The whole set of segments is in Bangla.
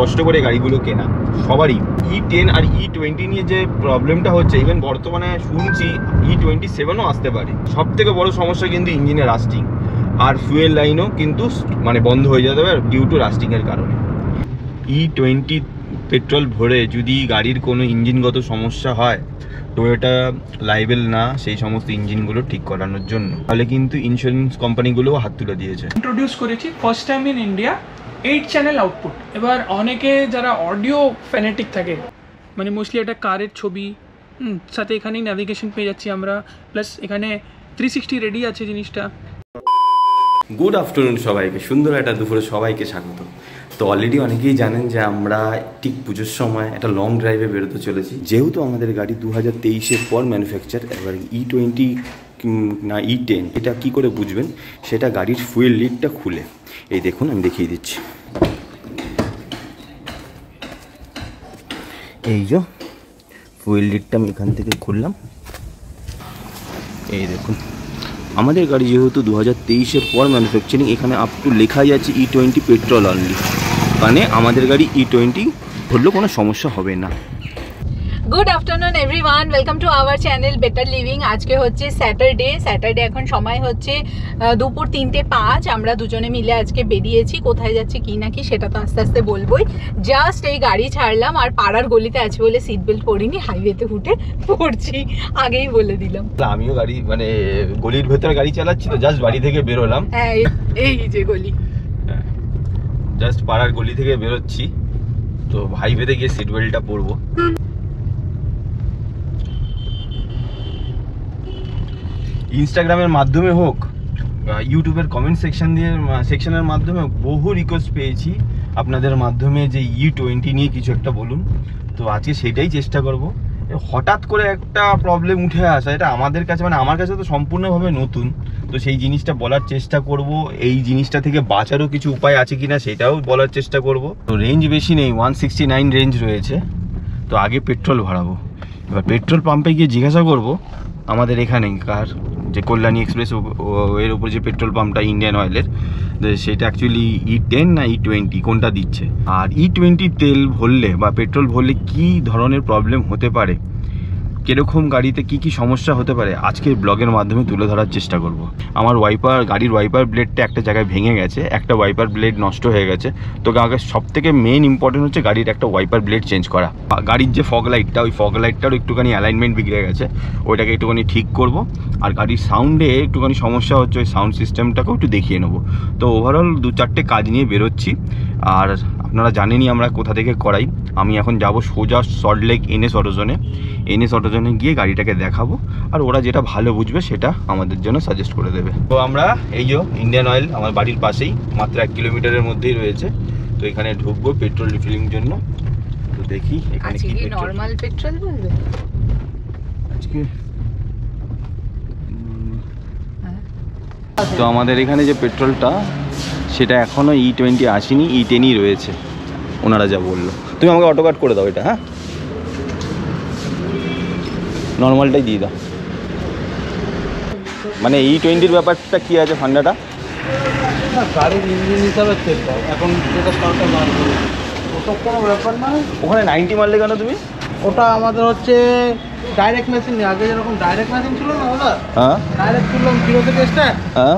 কষ্ট করে গাড়িগুলো কেনা সবারই। E10 আর E20 নিয়ে যে প্রবলেমটা হচ্ছে, ইভেন বর্তমানে শুনছি E27ও আসতে পারে। সব থেকে বড় সমস্যা কিন্তু ইঞ্জিনের রাস্টিং, আর ফুয়েল লাইনও কিন্তু মানে বন্ধ হয়ে যেতে পারে ডিউ টু রাস্টিংয়ের কারণে। E20 পেট্রোল ভরে যদি গাড়ির কোনো ইঞ্জিনগত সমস্যা হয়, টয়োটা লাইবেল না সেই সমস্ত ইঞ্জিনগুলো ঠিক করানোর জন্য, তাহলে কিন্তু ইন্স্যুরেন্স কোম্পানিগুলোও হাত তুলে দিয়েছে। ইন্ট্রোডিউস করেছি first time in India 8 channel output. এবার অনেকে যারা অডিও ফ্যানেটিক থাকে, মানে মোস্টলি একটা কারের ছবি, সাথে এখানেই ন্যাভিগেশন পেয়ে যাচ্ছি আমরা, প্লাস এখানে 360 রেডি আছে জিনিসটা। গুড আফটারনুন সবাইকে, সুন্দর একটা দুপুরে সবাইকে স্বাগত। তো অলরেডি অনেকেই জানেন যে আমরা ঠিক পুজোর সময় একটা লং ড্রাইভে বেরোতে চলেছি। যেহেতু আমাদের গাড়ি 2023-এর পর ম্যানুফ্যাকচার, এবার E20 না E10 এটা কি করে বুঝবেন, সেটা গাড়ির ফুয়েল লিডটা খুলে এই দেখুন আমি দেখিয়ে দিচ্ছি। এই যে ফুয়েল লিডটা আমি এখান থেকে খুললাম, এই দেখুন আমাদের গাড়ি যেহেতু 2023-এর পর ম্যানুফ্যাকচারিং, এখানে আপ টু লেখাই আছে E20 পেট্রোল অনলি, মানে আমাদের গাড়ি E20 ভরলেও কোনো সমস্যা হবে না। Good afternoon everyone, welcome to our channel better living. আজকে হচ্ছে স্যাটারডে, এখন সময় হচ্ছে দুপুর 3:05। আমরা দুজনে মিলে আজকে বেরিয়েছি। কোথায় যাচ্ছি কি না কি সেটা তো আস্তে আস্তে বলবোই। জাস্ট এই গাড়ি ছাড়লাম, আর পাড়ার গলিতে আছে বলে সিট বেল্ট পরিনি, হাইওয়েতে উঠে পড়ছি, আগেই বলে দিলাম। আমিও গাড়ি মানে গলির ভেতরে গাড়ি চালাচ্ছি, তো জাস্ট বাড়ি থেকে বেরোলাম। হ্যাঁ, এই যে গলি, জাস্ট পাড়ার গলি থেকে বেরোচ্ছি, তো হাইওয়েতে গিয়ে সিট বেল্টটা পরবো। ইনস্টাগ্রামের মাধ্যমে হোক, ইউটিউবের কমেন্ট সেকশনের মাধ্যমে বহু রিকোয়েস্ট পেয়েছি আপনাদের মাধ্যমে যে E20 নিয়ে কিছু একটা বলুন। তো আজকে সেটাই চেষ্টা করব। হঠাৎ করে একটা প্রবলেম উঠে আসা, এটা আমাদের কাছে মানে আমার কাছে তো সম্পূর্ণভাবে নতুন, তো সেই জিনিসটা বলার চেষ্টা করব। এই জিনিসটা থেকে বাঁচারও কিছু উপায় আছে কিনা সেটাও বলার চেষ্টা করব। তো রেঞ্জ বেশি নেই, 169 রেঞ্জ রয়েছে। তো আগে পেট্রোল ভরাবো, এবার পেট্রোল পাম্পে গিয়ে জিজ্ঞাসা করব আমাদের এখানে যে কল্যাণী এক্সপ্রেস এর উপর যে পেট্রোল পাম্পটা ইন্ডিয়ান অয়েলের, সেটা অ্যাকচুয়ালি E10 না E20 কোনটা দিচ্ছে, আর E20 তেল ভরলে বা পেট্রোল ভরলে কি ধরনের প্রবলেম হতে পারে, কিরকম গাড়িতে কি কি সমস্যা হতে পারে, আজকের ব্লগের মাধ্যমে তুলে ধরার চেষ্টা করব। আমার গাড়ির ওয়াইপার ব্লেডটা একটা জায়গায় ভেঙে গেছে, একটা ওয়াইপার ব্লেড নষ্ট হয়ে গেছে। তো আগে সব থেকে মেন ইম্পর্টেন্ট হচ্ছে গাড়ির একটা ওয়াইপার ব্লেড চেঞ্জ করা। গাড়ির যে ফগ লাইটটা, ওই ফগ লাইটটারও একটুখানি অ্যালাইনমেন্ট বিগড়ে গেছে, ওইটাকে একটুখানি ঠিক করব। আর গাড়ির সাউন্ডে একটুখানি সমস্যা হচ্ছে, ওই সাউন্ড সিস্টেমটাকেও একটু দেখিয়ে নেবো। তো ওভারঅল 2-4টে কাজ নিয়ে বেরোচ্ছি। আর আপনারা জানেনই আমরা কোথা থেকে করাই। আমি এখন যাব সোজা সল্টলেক NS অটোজোনে গিয়ে গাড়িটাকে দেখাবো, আর ওরা যেটা ভালো বুঝবে সেটা আমাদের জন্য সাজেস্ট করে দেবে। তো আমরা এই যে ইন্ডিয়ান অয়েল আমার বাড়ির পাশেই, মাত্র 1 কিলোমিটারের মধ্যেই রয়েছে। তো এখানে ঢুকবো পেট্রোল রিফিলিং জন্য। তো দেখি এখানে কি নরমাল পেট্রোল বলবে আজকে। তো আমাদের এখানে যে পেট্রোলটা, সেটা এখনও E20 আসেনি, E10ই রয়েছে ওনারা যা বললো। তুমি আমাকে অটো কাট করে দাও এটা, হ্যাঁ নর্মালটাই দিয়ে দাও। মানে E20-র ব্যাপারটা কি আছে ফান্ডাটা? গাড়ির ইঞ্জিন হিসাবে তেল দাও, এখন যেটা সরকার বার করে ওটা কোনো ব্যাপার না। ওখানে 90 মারলে কেন তুমি? ওটা আমাদের হচ্ছে ডাইরেক্ট মেশিন, আগে যেরকম ডাইরেক্ট মেশিন ছিল না দাদা, হ্যাঁ ডাইরেক্ট তুললাম 0 থেকে স্টার্ট। হ্যাঁ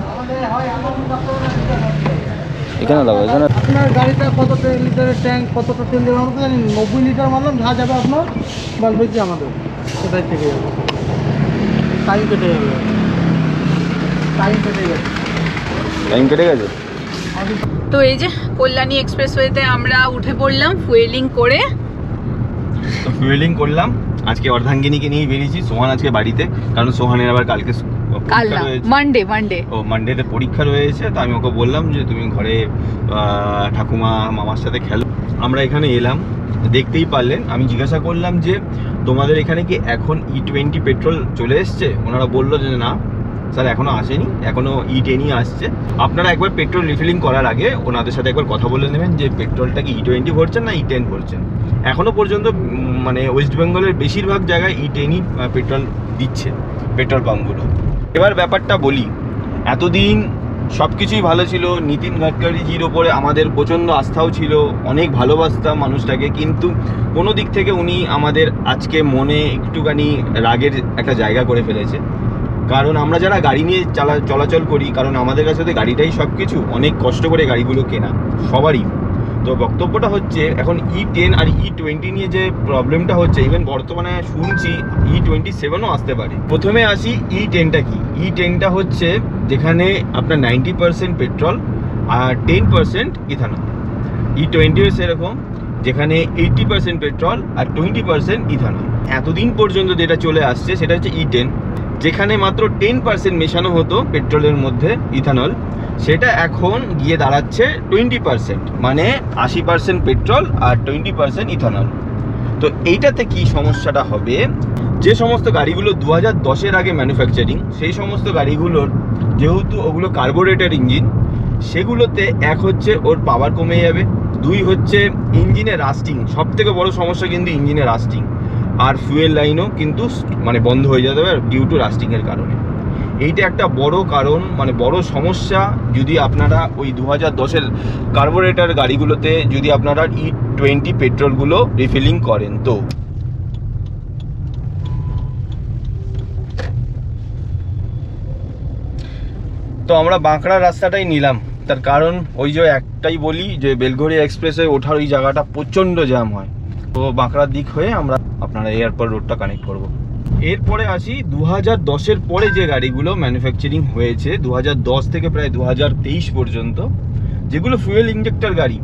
এখানে দাও, এখানে। আপনার গাড়িটা কত লিটারের ট্যাঙ্ক, কতটা তেল দেবে আমরা তো জানি। 90 লিটার মারলাম, যা যাবে আপনার বলবে কি আমাদের সেটাই থেকে যাবে, টাইম কেটে যাবে, টাইম কেটে গেছে। তো এই যে কল্যাণী এক্সপ্রেসওয়েতে আমরা উঠে পড়লাম ফুয়েলিং করে। তো ফুয়েলিং করলাম, আজকে অর্ধাঙ্গিনীকে নিয়ে বেরিয়েছি। সোহান আজকে বাড়িতে, কারণ সোহানের আবার কালকে মানডেতে পরীক্ষা রয়েছে। তো আমি ওকে বললাম যে তুমি ঘরে ঠাকুমা মামার সাথে খেলো। আমরা এখানে এলাম, দেখতেই পারলেন। আমি জিজ্ঞাসা করলাম যে তোমাদের এখানে কি এখন E20 পেট্রোল চলে এসছে? ওনারা বললো যে না স্যার এখনও আসেনি, এখনও E10ই আসছে। আপনারা একবার পেট্রোল রিফিলিং করার আগে ওনাদের সাথে একবার কথা বলে নেবেন যে পেট্রোলটা কি E20 ভরছেন না E10 ভরছেন। এখনও পর্যন্ত মানে ওয়েস্ট বেঙ্গলের বেশিরভাগ জায়গায় E10ই পেট্রোল দিচ্ছে পেট্রোল পাম্পগুলো। এবার ব্যাপারটা বলি, এতদিন সব কিছুই ভালো ছিল। নীতিন গাডকারিজির ওপরে আমাদের প্রচণ্ড আস্থাও ছিল, অনেক ভালোবাসতাম মানুষটাকে, কিন্তু কোনো দিক থেকে উনি আমাদের আজকে মনে একটুখানি রাগের একটা জায়গা করে ফেলেছে। কারণ আমরা যারা গাড়ি নিয়ে চলাচল করি, কারণ আমাদের কাছে তো গাড়িটাই সব কিছু, অনেক কষ্ট করে গাড়িগুলো কেনা সবারই। তো বক্তব্যটা হচ্ছে এখন E10 আর E20 নিয়ে যে প্রবলেমটা হচ্ছে, ইভেন বর্তমানে শুনছি E27ও আসতে পারে। প্রথমে আসি E10টা কি। E10টা হচ্ছে যেখানে আপনার 90% পেট্রোল আর 10% ইথানল। E20ও সেরকম, যেখানে 80% পেট্রোল আর 20% ইথানল। এতদিন পর্যন্ত যেটা চলে আসছে সেটা হচ্ছে E10, যেখানে মাত্র 10% মেশানো হতো পেট্রোলের মধ্যে ইথানল, সেটা এখন গিয়ে দাঁড়াচ্ছে 20%, মানে 80% পেট্রোল আর 20% ইথানল। তো এইটাতে কি সমস্যাটা হবে, যে সমস্ত গাড়িগুলো 2010-এর আগে ম্যানুফ্যাকচারিং, সেই সমস্ত গাড়িগুলোর যেহেতু ওগুলো কার্বোরেটর ইঞ্জিন, সেগুলোতে এক হচ্ছে ওর পাওয়ার কমে যাবে, দুই হচ্ছে ইঞ্জিনের রাস্টিং। সব থেকে বড় সমস্যা কিন্তু ইঞ্জিনের রাস্টিং, আর ফুয়েল লাইনও কিন্তু মানে বন্ধ হয়ে যেতে পারে ডিউ টু রাস্টিংয়ের কারণে। এইটা একটা বড় কারণ, মানে বড় সমস্যা। যদি আপনারা ওই 2010-এর কার্বোরেটর গাড়িগুলোতে যদি আপনারা E20 পেট্রোলগুলো রিফিলিং করেন, তো আমরা বাঁকড়া রাস্তাটাই নিলাম। তার কারণ ওই যে একটাই বলি যে বেলঘড়িয়া এক্সপ্রেসে ওঠার ওই জায়গাটা প্রচণ্ড জ্যাম হয়। তো বাঁকড়ার দিক হয়ে আমরা আপনারা এয়ারপোর্ট রোডটা কানেক্ট করব। এরপরে আসি 2010-এর পরে যে গাড়িগুলো ম্যানুফ্যাকচারিং হয়েছে 2010 থেকে প্রায় 2023 পর্যন্ত, যেগুলো ফুয়েল ইঞ্জেক্টর গাড়ি,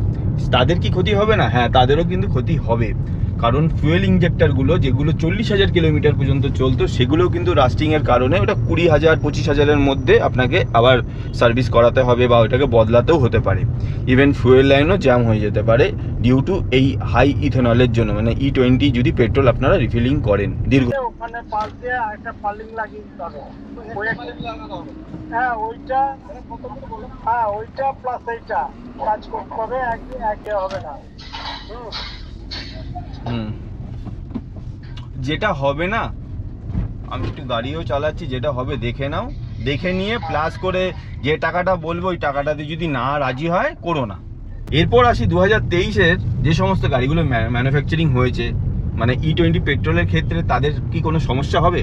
তাদের কি ক্ষতি হবে না? হ্যাঁ, তাদেরও কিন্তু ক্ষতি হবে। কারণ ফুয়েল ইঞ্জেক্টরগুলো যেগুলো 40,000 কিলোমিটার পর্যন্ত চলতো, সেগুলো কিন্তু রাস্টিংয়ের কারণে ওটা 20,000-25,000-এর মধ্যে আপনাকে আবার সার্ভিস করাতে হবে বা ওটাকে বদলাতেও হতে পারে। ইভেন ফুয়েল লাইনও জ্যাম হয়ে যেতে পারে ডিউ টু এই হাই ইথানলের জন্য, মানে E20 যদি পেট্রোল আপনারা রিফিলিং করেন দীর্ঘ। ওখানে পাল দিয়ে একটা পালিং লাগিয়ে দিতে হবে। হ্যাঁ ওইটা, হ্যাঁ ওইটা প্লাস এইটা কাজ করতে হবে, একে হবে না। যেটা হবে না, আমি একটু গাড়িও চালাচ্ছি, যেটা হবে দেখে নাও, দেখে নিয়ে প্লাস করে যে টাকাটা বলবো ওই টাকাটাতে যদি না রাজি হয় করো না। এরপর আসি 2023-এর যে সমস্ত গাড়িগুলো ম্যানুফ্যাকচারিং হয়েছে, মানে E20 পেট্রোলের ক্ষেত্রে তাদের কি কোনো সমস্যা হবে?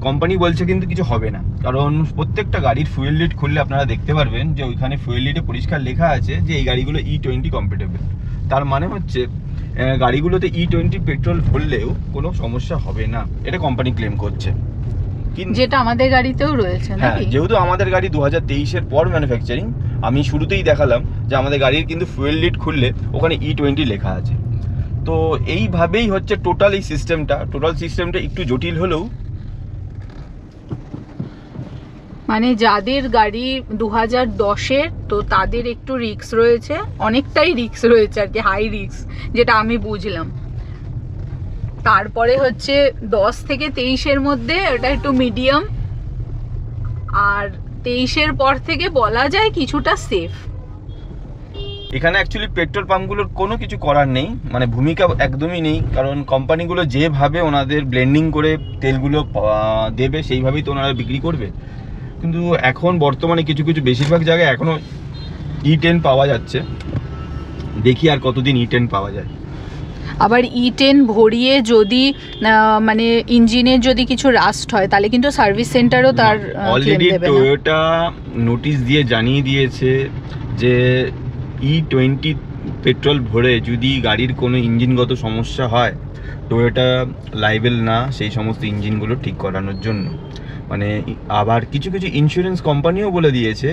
কোম্পানি বলছে কিন্তু কিছু হবে না, কারণ প্রত্যেকটা গাড়ির ফুয়েল লিড খুললে আপনারা দেখতে পারবেন যে ওইখানে ফুয়েল লিডে পরিষ্কার লেখা আছে যে এই গাড়িগুলো E20 কম্প্যাটেবল। তার মানে হচ্ছে গাড়িগুলোতে E20 পেট্রোল ভরলেও কোনো সমস্যা হবে না, এটা কোম্পানি ক্লেম করছে। যেটা আমাদের গাড়িতেও রয়েছে হ্যাঁ, নাকি? যেহেতু আমাদের গাড়ি 2023-এর পর ম্যানুফ্যাকচারিং, আমি শুরুতেই দেখালাম যে আমাদের গাড়ির কিন্তু ফুয়েল লিড খুললে ওখানে E20 লেখা আছে। তো এইভাবেই হচ্ছে টোটাল সিস্টেমটা একটু জটিল হলেও, মানে যাদের গাড়ি 2010-এর, তো তাদের একটু রিস্ক রয়েছে, অনেকটাই রিস্ক রয়েছে আর কি, হাই রিস্ক, যেটা আমি বুঝলাম। তারপরে হচ্ছে 10 থেকে 23-এর মধ্যে ওটা একটু মিডিয়াম, আর 23-এর পর থেকে বলা যায় কিছুটা সেফ। এখানে অ্যাকচুয়ালি পেট্রোল পাম্পগুলোর কোনো কিছু করার নেই, মানে ভূমিকা একদমই নেই, কারণ কোম্পানিগুলো যেভাবে ওনাদের ব্লেন্ডিং করে তেলগুলো দেবে সেইভাবেই তো ওনারা বিক্রি করবে। কিন্তু এখন বর্তমানে কিছু বেশিরভাগ জায়গায় এখনো E10 পাওয়া যাচ্ছে, দেখি আর কতদিন E10 পাওয়া যায়। আবার E10 ভরিয়ে যদি মানে ইঞ্জিনের যদি কিছু রাস্ট হয়, তাহলে কিন্তু সার্ভিস সেন্টারও তার অলরেডি টয়োটা নোটিশ দিয়ে জানিয়ে দিয়েছে যে E20 পেট্রোল ভরে যদি গাড়ির কোনো ইঞ্জিনগত সমস্যা হয়, টয়োটা লাইবেল না সেই সমস্ত ইঞ্জিনগুলো ঠিক করানোর জন্য। মানে আবার কিছু ইন্স্যুরেন্স কোম্পানিও বলে দিয়েছে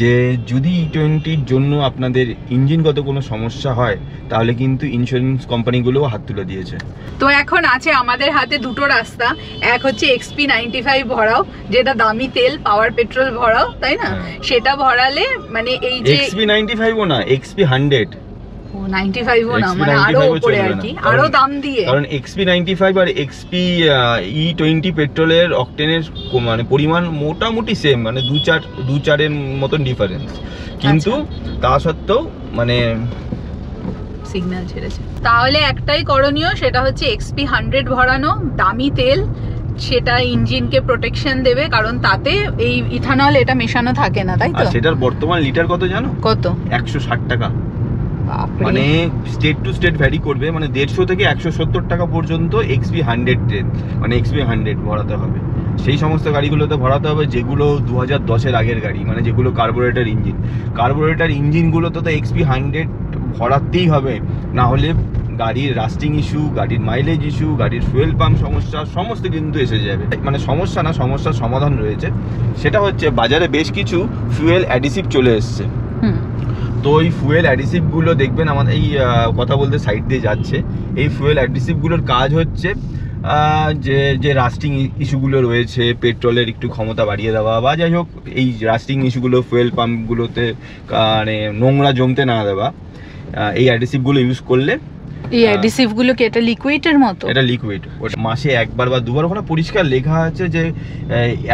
যে যদি E20-র জন্য আপনাদের ইঞ্জিনগত কোনো সমস্যা হয়, তাহলে কিন্তু ইন্স্যুরেন্স কোম্পানিগুলোও হাত তুলে দিয়েছে। তো এখন আছে আমাদের হাতে দুটো রাস্তা, এক হচ্ছে XP95 ভরাও, যেটা দামি তেল পাওয়ার পেট্রোল ভরাও, তাই না? সেটা ভরালে মানে এই যে XP95ও না, XP100। 95ও না, মানে আরো উপরে আর কি, আরো দাম দিয়ে। কারণ XP95 আর XP E20 পেট্রোলের অকটেনের মানে পরিমাণ মোটামুটি সেম, মানে 2-4-এর মতন ডিফারেন্স, কিন্তু তা সত্ত্বেও মানে সিগন্যাল ছেড়েছে। তাহলে একটাই করণীয়, সেটা হচ্ছে XP100 ভরানো, দামি তেল, সেটা ইঞ্জিনকে প্রোটেকশন দেবে, কারণ তাতে এই ইথানল এটা মেশানো থাকে না, তাই তো? আর সেটার বর্তমান লিটার কত জানো? কত? 160 টাকা। বাপরে। মানে স্টেট টু স্টেট ভ্যারি করবে, মানে 150 থেকে 170 টাকা পর্যন্ত XP 100 মানে XP 100 ভরাতে হবে। সেই সমস্ত গাড়িগুলোতে ভরাতে হবে যেগুলো 2010-এর আগের গাড়ি, মানে যেগুলো কার্বোরেটর ইঞ্জিনগুলোতে তো XP 100 ভরাতেই হবে, না হলে গাড়ির রাস্টিং ইস্যু, গাড়ির মাইলেজ ইস্যু, গাড়ির ফুয়েল পাম্প সমস্যা সমস্ত কিন্তু এসে যাবে। মানে সমস্যা না, সমস্যার সমাধান রয়েছে। সেটা হচ্ছে বাজারে বেশ কিছু ফুয়েল অ্যাডিসিভ চলে এসছে। তো এই ফুয়েল অ্যাডিসিভগুলো দেখবেন আমাদের এই কথা বলতে সাইড দিয়ে যাচ্ছে। এই ফুয়েল অ্যাডিসিভগুলোর কাজ হচ্ছে যে রাস্টিং ইস্যুগুলো রয়েছে, পেট্রোলের একটু ক্ষমতা বাড়িয়ে দেওয়া, বা যাই হোক এই রাস্টিং ইস্যুগুলো ফুয়েল পাম্পগুলোতে মানে নোংরা জমতে না দেওয়া। এই অ্যাডিসিভগুলো ইউজ করলে, এই অ্যাডিসিভ গুলো কি এটা লিকুইডের মতো? এটা লিকুইড, ওটা মাসে একবার বা দুবার ওখানে পরিষ্কার লেখা আছে যে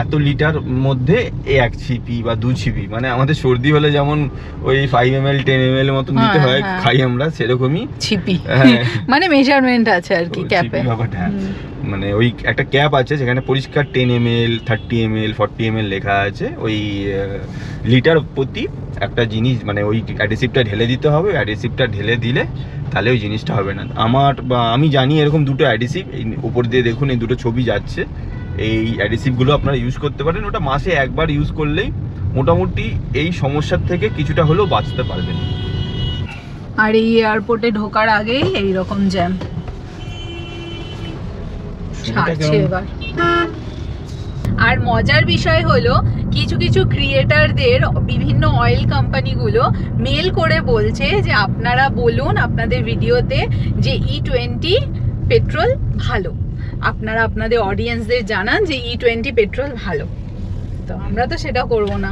এত লিটার মধ্যে 1 ছিপি বা 2 ছিপি, মানে আমাদের সর্দি হলে যেমন ওই 5 ml 10 ml মতো নিতে হয়, খাই আমরা সেরকমই ছিপি, মানে মেজারমেন্ট আছে আর কি ক্যাপে। মানে ওই একটা ক্যাপ আছে যেখানে পরিষ্কার 10 ml 30 ml 40 ml লেখা আছে। ওই লিটার প্রতি একটা জিনিস, মানে ওই অ্যাডিসিভটা ঢেলে দিতে হবে। অ্যাডিসিভটা ঢেলে দিলে তাহলে ওই জিনিসটা হবে না। আমি জানি এরকম দুটো অ্যাডিসিভ, এই উপর দিয়ে দেখুন এই দুটো ছবি যাচ্ছে, এই অ্যাডিসিভগুলো আপনারা ইউজ করতে পারেন। ওটা মাসে একবার ইউজ করলেই মোটামুটি এই সমস্যার থেকে কিছুটা হলেও বাঁচতে পারবেন। আর এই এয়ারপোর্টে ঢোকার আগেই এইরকম জ্যাম ছাড়ছে এবার। আর মজার বিষয় হলো কিছু কিছু ক্রিয়েটারদের বিভিন্ন অয়েল কোম্পানিগুলো মেল করে বলছে যে আপনারা বলুন আপনাদের ভিডিওতে যে E20 পেট্রোল ভালো, আপনারা আপনাদের অডিয়েন্সদের জানান যে E20 পেট্রোল ভালো। তো আমরা তো সেটা করব না।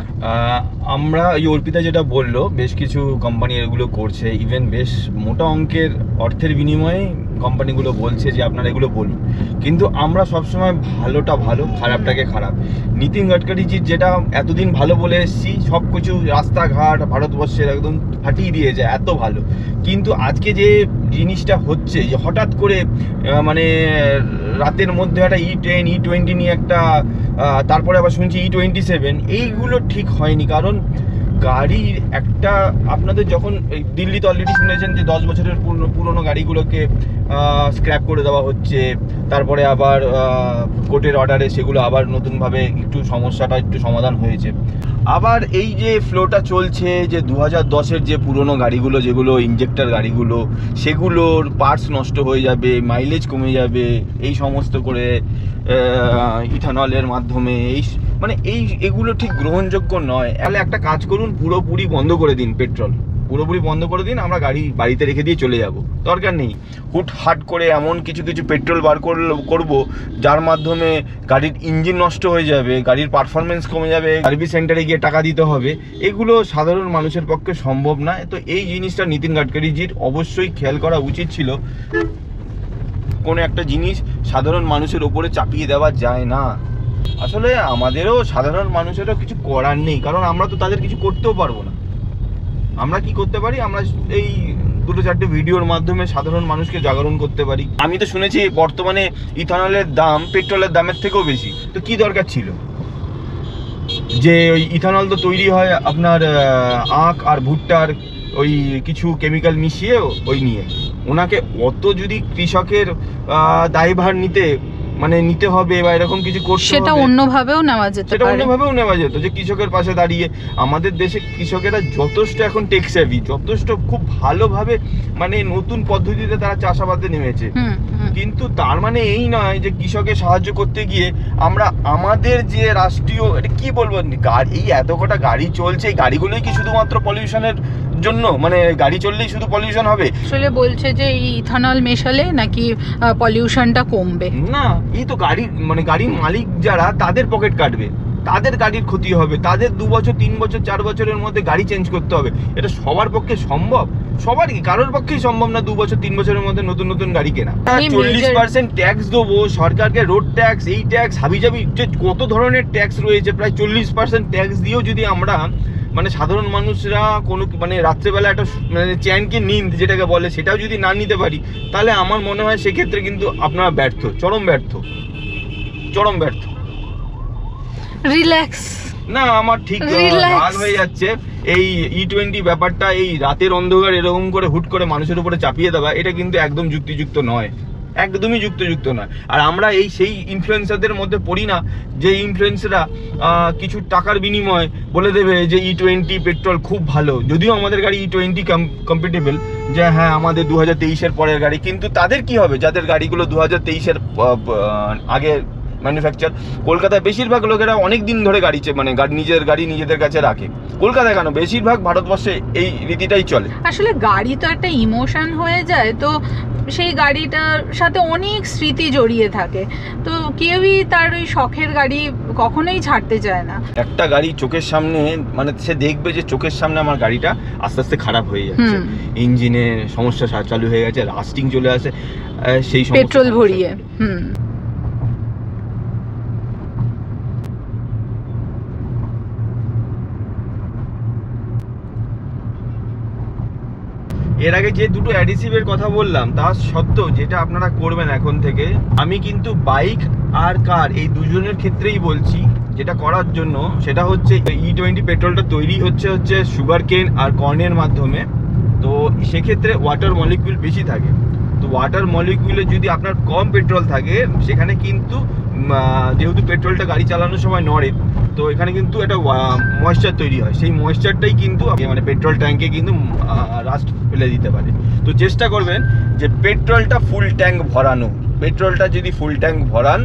আমরা এই অর্পিতা যেটা বললো, বেশ কিছু কোম্পানি এগুলো করছে, ইভেন বেশ মোটা অঙ্কের অর্থের বিনিময়ে কোম্পানিগুলো বলছে যে আপনারা এগুলো বলুন, কিন্তু আমরা সবসময় ভালোটা ভালো, খারাপটাকে খারাপ। নীতিন গডকারিজির যেটা এতদিন ভালো বলে এসেছি, সব কিছু রাস্তাঘাট ভারতবর্ষের একদম ফাটিয়ে দিয়েছে, এত ভালো। কিন্তু আজকে যে জিনিসটা হচ্ছে যে হঠাৎ করে মানে রাতের মধ্যে একটা E10 E20 নিয়ে একটা, তারপরে আবার শুনছি E27, এইগুলো ঠিক হয়নি। কারণ গাড়ির একটা, আপনাদের যখন দিল্লিতে অলরেডি শুনেছেন যে 10 বছরের পুরনো গাড়িগুলোকে স্ক্র্যাপ করে দেওয়া হচ্ছে, তারপরে আবার কোর্টের অর্ডারে সেগুলো আবার নতুনভাবে একটু সমস্যাটা একটু সমাধান হয়েছে। আবার এই যে ফ্লোটা চলছে যে 2010-এর যে পুরনো গাড়িগুলো, যেগুলো ইঞ্জেক্টর গাড়িগুলো, সেগুলোর পার্টস নষ্ট হয়ে যাবে, মাইলেজ কমে যাবে, এই সমস্ত করে ইথানলের মাধ্যমে এগুলো ঠিক গ্রহণযোগ্য নয়। তাহলে একটা কাজ করুন, পুরোপুরি বন্ধ করে দিন পেট্রোল, পুরোপুরি বন্ধ করে দিন, আমরা গাড়ি বাড়িতে রেখে দিয়ে চলে যাব। দরকার নেই হুটহাট করে এমন কিছু পেট্রোল বার করব যার মাধ্যমে গাড়ির ইঞ্জিন নষ্ট হয়ে যাবে, গাড়ির পারফরমেন্স কমে যাবে, সার্ভিস সেন্টারে গিয়ে টাকা দিতে হবে। এগুলো সাধারণ মানুষের পক্ষে সম্ভব না। তো এই জিনিসটা নীতিন গডকারিজির অবশ্যই খেয়াল করা উচিত ছিল। কোনো একটা জিনিস সাধারণ মানুষের ওপরে চাপিয়ে দেওয়া যায় না। আসলে আমাদেরও সাধারণ মানুষেরও কিছু করার নেই, কারণ আমরা তো তাদের কিছু করতেও পারবো না। আমরা কি করতে পারি, আমরা এই 2-4টে ভিডিওর মাধ্যমে সাধারণ মানুষকে জাগরণ করতে পারি। আমি তো শুনেছি বর্তমানে ইথানলের দাম পেট্রোলের দামের থেকেও বেশি। তো কি দরকার ছিল যে ওই ইথানল তো তৈরি হয় আপনার আখ আর ভুট্টার ওই কিছু কেমিক্যাল মিশিয়ে ওই নিয়ে, ওনাকে অত যদি কৃষকের দায়ভার নিতে হবে বা এরকম কিছু করতে হবে, সেটা অন্যভাবেও নেওয়া যেত, সেটা অন্যভাবেও নেওয়া যেত। যে কৃষকের পাশে দাঁড়িয়ে, আমাদের দেশে কৃষকেরা যথেষ্ট এখন টেক সেভি, যথেষ্ট খুব ভালোভাবে মানে নতুন পদ্ধতিতে তারা চাষাবাদে নেমেছে। কিন্তু তার মানে এই নয় যে কৃষকের সাহায্য করতে গিয়ে আমরা আমাদের যে রাষ্ট্রীয়, এটা কি বলবো, এই এত কটা গাড়ি চলছে, এই গাড়িগুলোই কি শুধুমাত্র পলিউশনের জন্য, মানে গাড়ি চললেই শুধু পলিউশন হবে? আসলে বলছে যে এই ইথানল মেশালে নাকি পলিউশনটা কমবে। না, এই তো গাড়ির মালিক যারা, তাদের পকেট কাটবে, তাদের গাড়ির ক্ষতি হবে, তাদের 2 বছর 3 বছর 4 বছরের মধ্যে গাড়ি চেঞ্জ করতে হবে। এটা সবার পক্ষে সম্ভব? সবার কি, কারোর পক্ষেই সম্ভব না 2 বছর 3 বছরের মধ্যে নতুন নতুন গাড়ি কেনা। 40% ট্যাক্স দেবো সরকারকে, রোড ট্যাক্স, এই ট্যাক্স, হাবিজাবি যে কত ধরনের ট্যাক্স রয়েছে, প্রায় 40% ট্যাক্স দিয়েও যদি আমরা মানে সাধারণ মানুষরা কোনো মানে রাত্রেবেলা একটা মানে চ্যানকে নিন্দ যেটাকে বলে, সেটাও যদি না নিতে পারি, তাহলে আমার মনে হয় সেক্ষেত্রে কিন্তু আপনারা ব্যর্থ, চরম ব্যর্থ। চরম ব্যর্থ। রিল্যাক্স না আমার ঠিক Relax. হাল হয়ে যাচ্ছে এই E20 ব্যাপারটা, এই রাতের অন্ধকার এরকম করে হুট করে মানুষের উপরে চাপিয়ে দেওয়া, এটা কিন্তু একদম যুক্তিযুক্ত নয়, একদমই যুক্তিযুক্ত নয়। আর আমরা এই সেই ইনফ্লুয়েন্সারদের মধ্যে পড়ি না যে ইনফ্লুয়েন্সাররা কিছু টাকার বিনিময়ে বলে দেবে যে E20 পেট্রোল খুব ভালো, যদিও আমাদের গাড়ি E20 কম্পিটেবল, যে হ্যাঁ আমাদের 2023-এর পরের গাড়ি, কিন্তু তাদের কি হবে যাদের গাড়িগুলো 2023-এর আগে ম্যানুফ্যাকচার? কলকাতায় বেশিরভাগ লোকেরা অনেক দিন ধরে গাড়ি মানে নিজের গাড়ি নিজেদের কাছে রাখে। কলকাতায় কেন, বেশিরভাগ ভারতবর্ষে এই রীতিটাই চলে। আসলে গাড়ি তো একটা ইমোশন হয়ে যায়, তো সেই গাড়িটার সাথে অনেক স্মৃতি জড়িয়ে থাকে, তো কেউই তার ওই শখের গাড়ি কখনোই ছাড়তে চায় না। একটা গাড়ি চোখের সামনে, মানে সে দেখবে যে চোখের সামনে আমার গাড়িটা আস্তে আস্তে খারাপ হয়ে যাচ্ছে, ইঞ্জিনে সমস্যা চালু হয়ে গেছে, রাস্টিং চলে আসে, সেই পেট্রোল ভরিয়ে। এর আগে যে দুটো অ্যাডিসিভের কথা বললাম, তা সত্ত্বেও যেটা আপনারা করবেন এখন থেকে, আমি কিন্তু বাইক আর কার এই দুজনের ক্ষেত্রেই বলছি, যেটা করার জন্য সেটা হচ্ছে E20 পেট্রোলটা তৈরি হচ্ছে সুগার কেন আর কর্নের মাধ্যমে। তো সেক্ষেত্রে ওয়াটার মলিকিউল বেশি থাকে, তো ওয়াটার মলিকিউলে যদি আপনার কম পেট্রোল থাকে, সেখানে কিন্তু যেহেতু পেট্রোলটা গাড়ি চালানোর সময় নড়ে, তো এখানে কিন্তু একটা ময়েশ্চার তৈরি হয়, সেই ময়েশ্চারটাই কিন্তু মানে পেট্রোল ট্যাঙ্কে কিন্তু রাস্ট ফেলে দিতে পারে। তো চেষ্টা করবেন যে পেট্রোলটা ফুল ট্যাঙ্ক ভরানো, পেট্রোলটা যদি ফুল ট্যাঙ্ক ভরান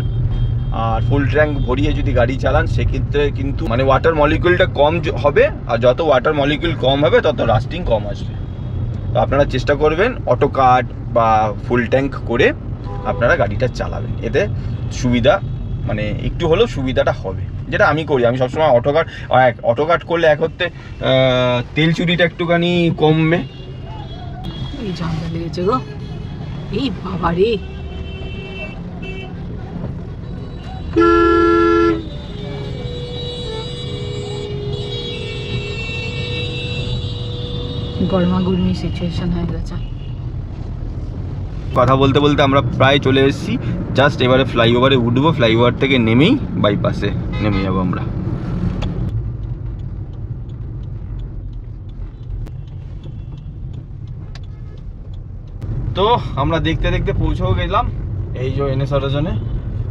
আর ফুল ট্যাঙ্ক ভরিয়ে যদি গাড়ি চালান, সেক্ষেত্রে কিন্তু মানে ওয়াটার মলিকিউলটা কম হবে, আর যত ওয়াটার মলিকিউল কম হবে তত রাস্টিং কম আসবে। তো আপনারা চেষ্টা করবেন অটো কাট বা ফুল ট্যাঙ্ক করে আপনারা গাড়িটা চালাবেন, এতে সুবিধা মানে একটু হলেও সুবিধাটা হবে। যেটা আমি করি, আমি সবসময় অটো কাট করলে এক হতে তেল চুরিটা একটুখানি কমবে। এই ঝামেলা লেগেছে গো, এই বাবা রে। গরমাগরমি সিচুয়েশন হয়ে গেছে। কথা বলতে বলতে আমরা প্রায় চলে এসেছি, জাস্ট এবারে ফ্লাইওভারে উঠবো, ফ্লাইওভার থেকে নেমেই বাইপাসে নেমে যাবো আমরা। তো আমরা দেখতে দেখতে পৌঁছেও গেলাম এই যে NS অটোজনে।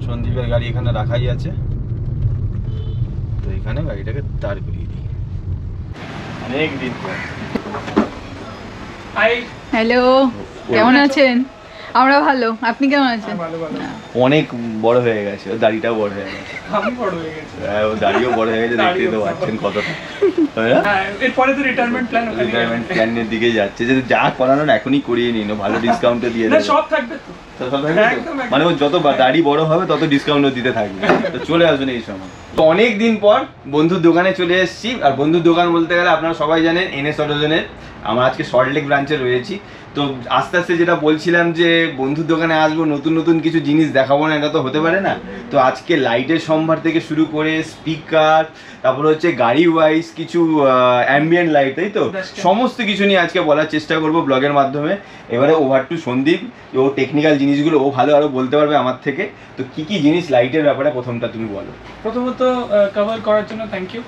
সন্দীপের গাড়ি এখানে রাখাই আছে, তো এখানে গাড়িটাকে দাঁড় করিয়ে দিই। অনেক দিন পর। হ্যালো, কেমন আছেন? আমরা ভালো, আপনি কেমন আছেন? অনেক বড় হয়ে গেছে, ওর দাড়িটাও বড় হয়ে গেছে। আমি বড় হয়ে গেছি। হ্যাঁ, ও দাড়িও বড় হয়ে গেছে, দেখতে তো পাচ্ছেন কতটা। হ্যাঁ, এরপরে তো রিটায়ারমেন্ট প্ল্যানের দিকে যাচ্ছে, যে যা করানোর এখনই করিয়ে নিন, ভালো ডিসকাউন্টে দিয়ে দেবে। সব থাকবে তো, সব থাকবে তো? মানে ও যত দাড়ি বড় হবে তত ডিসকাউন্টও দিতে থাকবে। তো চলে আসুন এই সময়। তো অনেক দিন পর বন্ধুর দোকানে চলে এসেছি, আর বন্ধুর দোকান বলতে গেলে আপনারা সবাই জানেন NS অটোজনের। আমরা আজকে সল্টলেক ব্রাঞ্চে রয়েছি। তো আস্তে আস্তে যেটা বলছিলাম যে বন্ধুর দোকানে আসবো, নতুন নতুন কিছু জিনিস দেখাবো না, এটা তো হতে পারে না। তো আজকে লাইটের সম্ভার থেকে শুরু করে স্পিকার, তারপরে হচ্ছে গাড়ি ওয়াইজ কিছু অ্যাম্বিয়েন্ট লাইট, তাই তো সমস্ত কিছু নিয়ে আজকে বলার চেষ্টা করব ব্লগের মাধ্যমে। এবারে ওভার টু সন্দীপ, ও টেকনিক্যাল জিনিসগুলো ও ভালো আরো বলতে পারবে আমার থেকে। তো কি কি জিনিস লাইটের ব্যাপারে প্রথমটা তুমি বলো। প্রথমত কভার করার জন্য থ্যাংক ইউ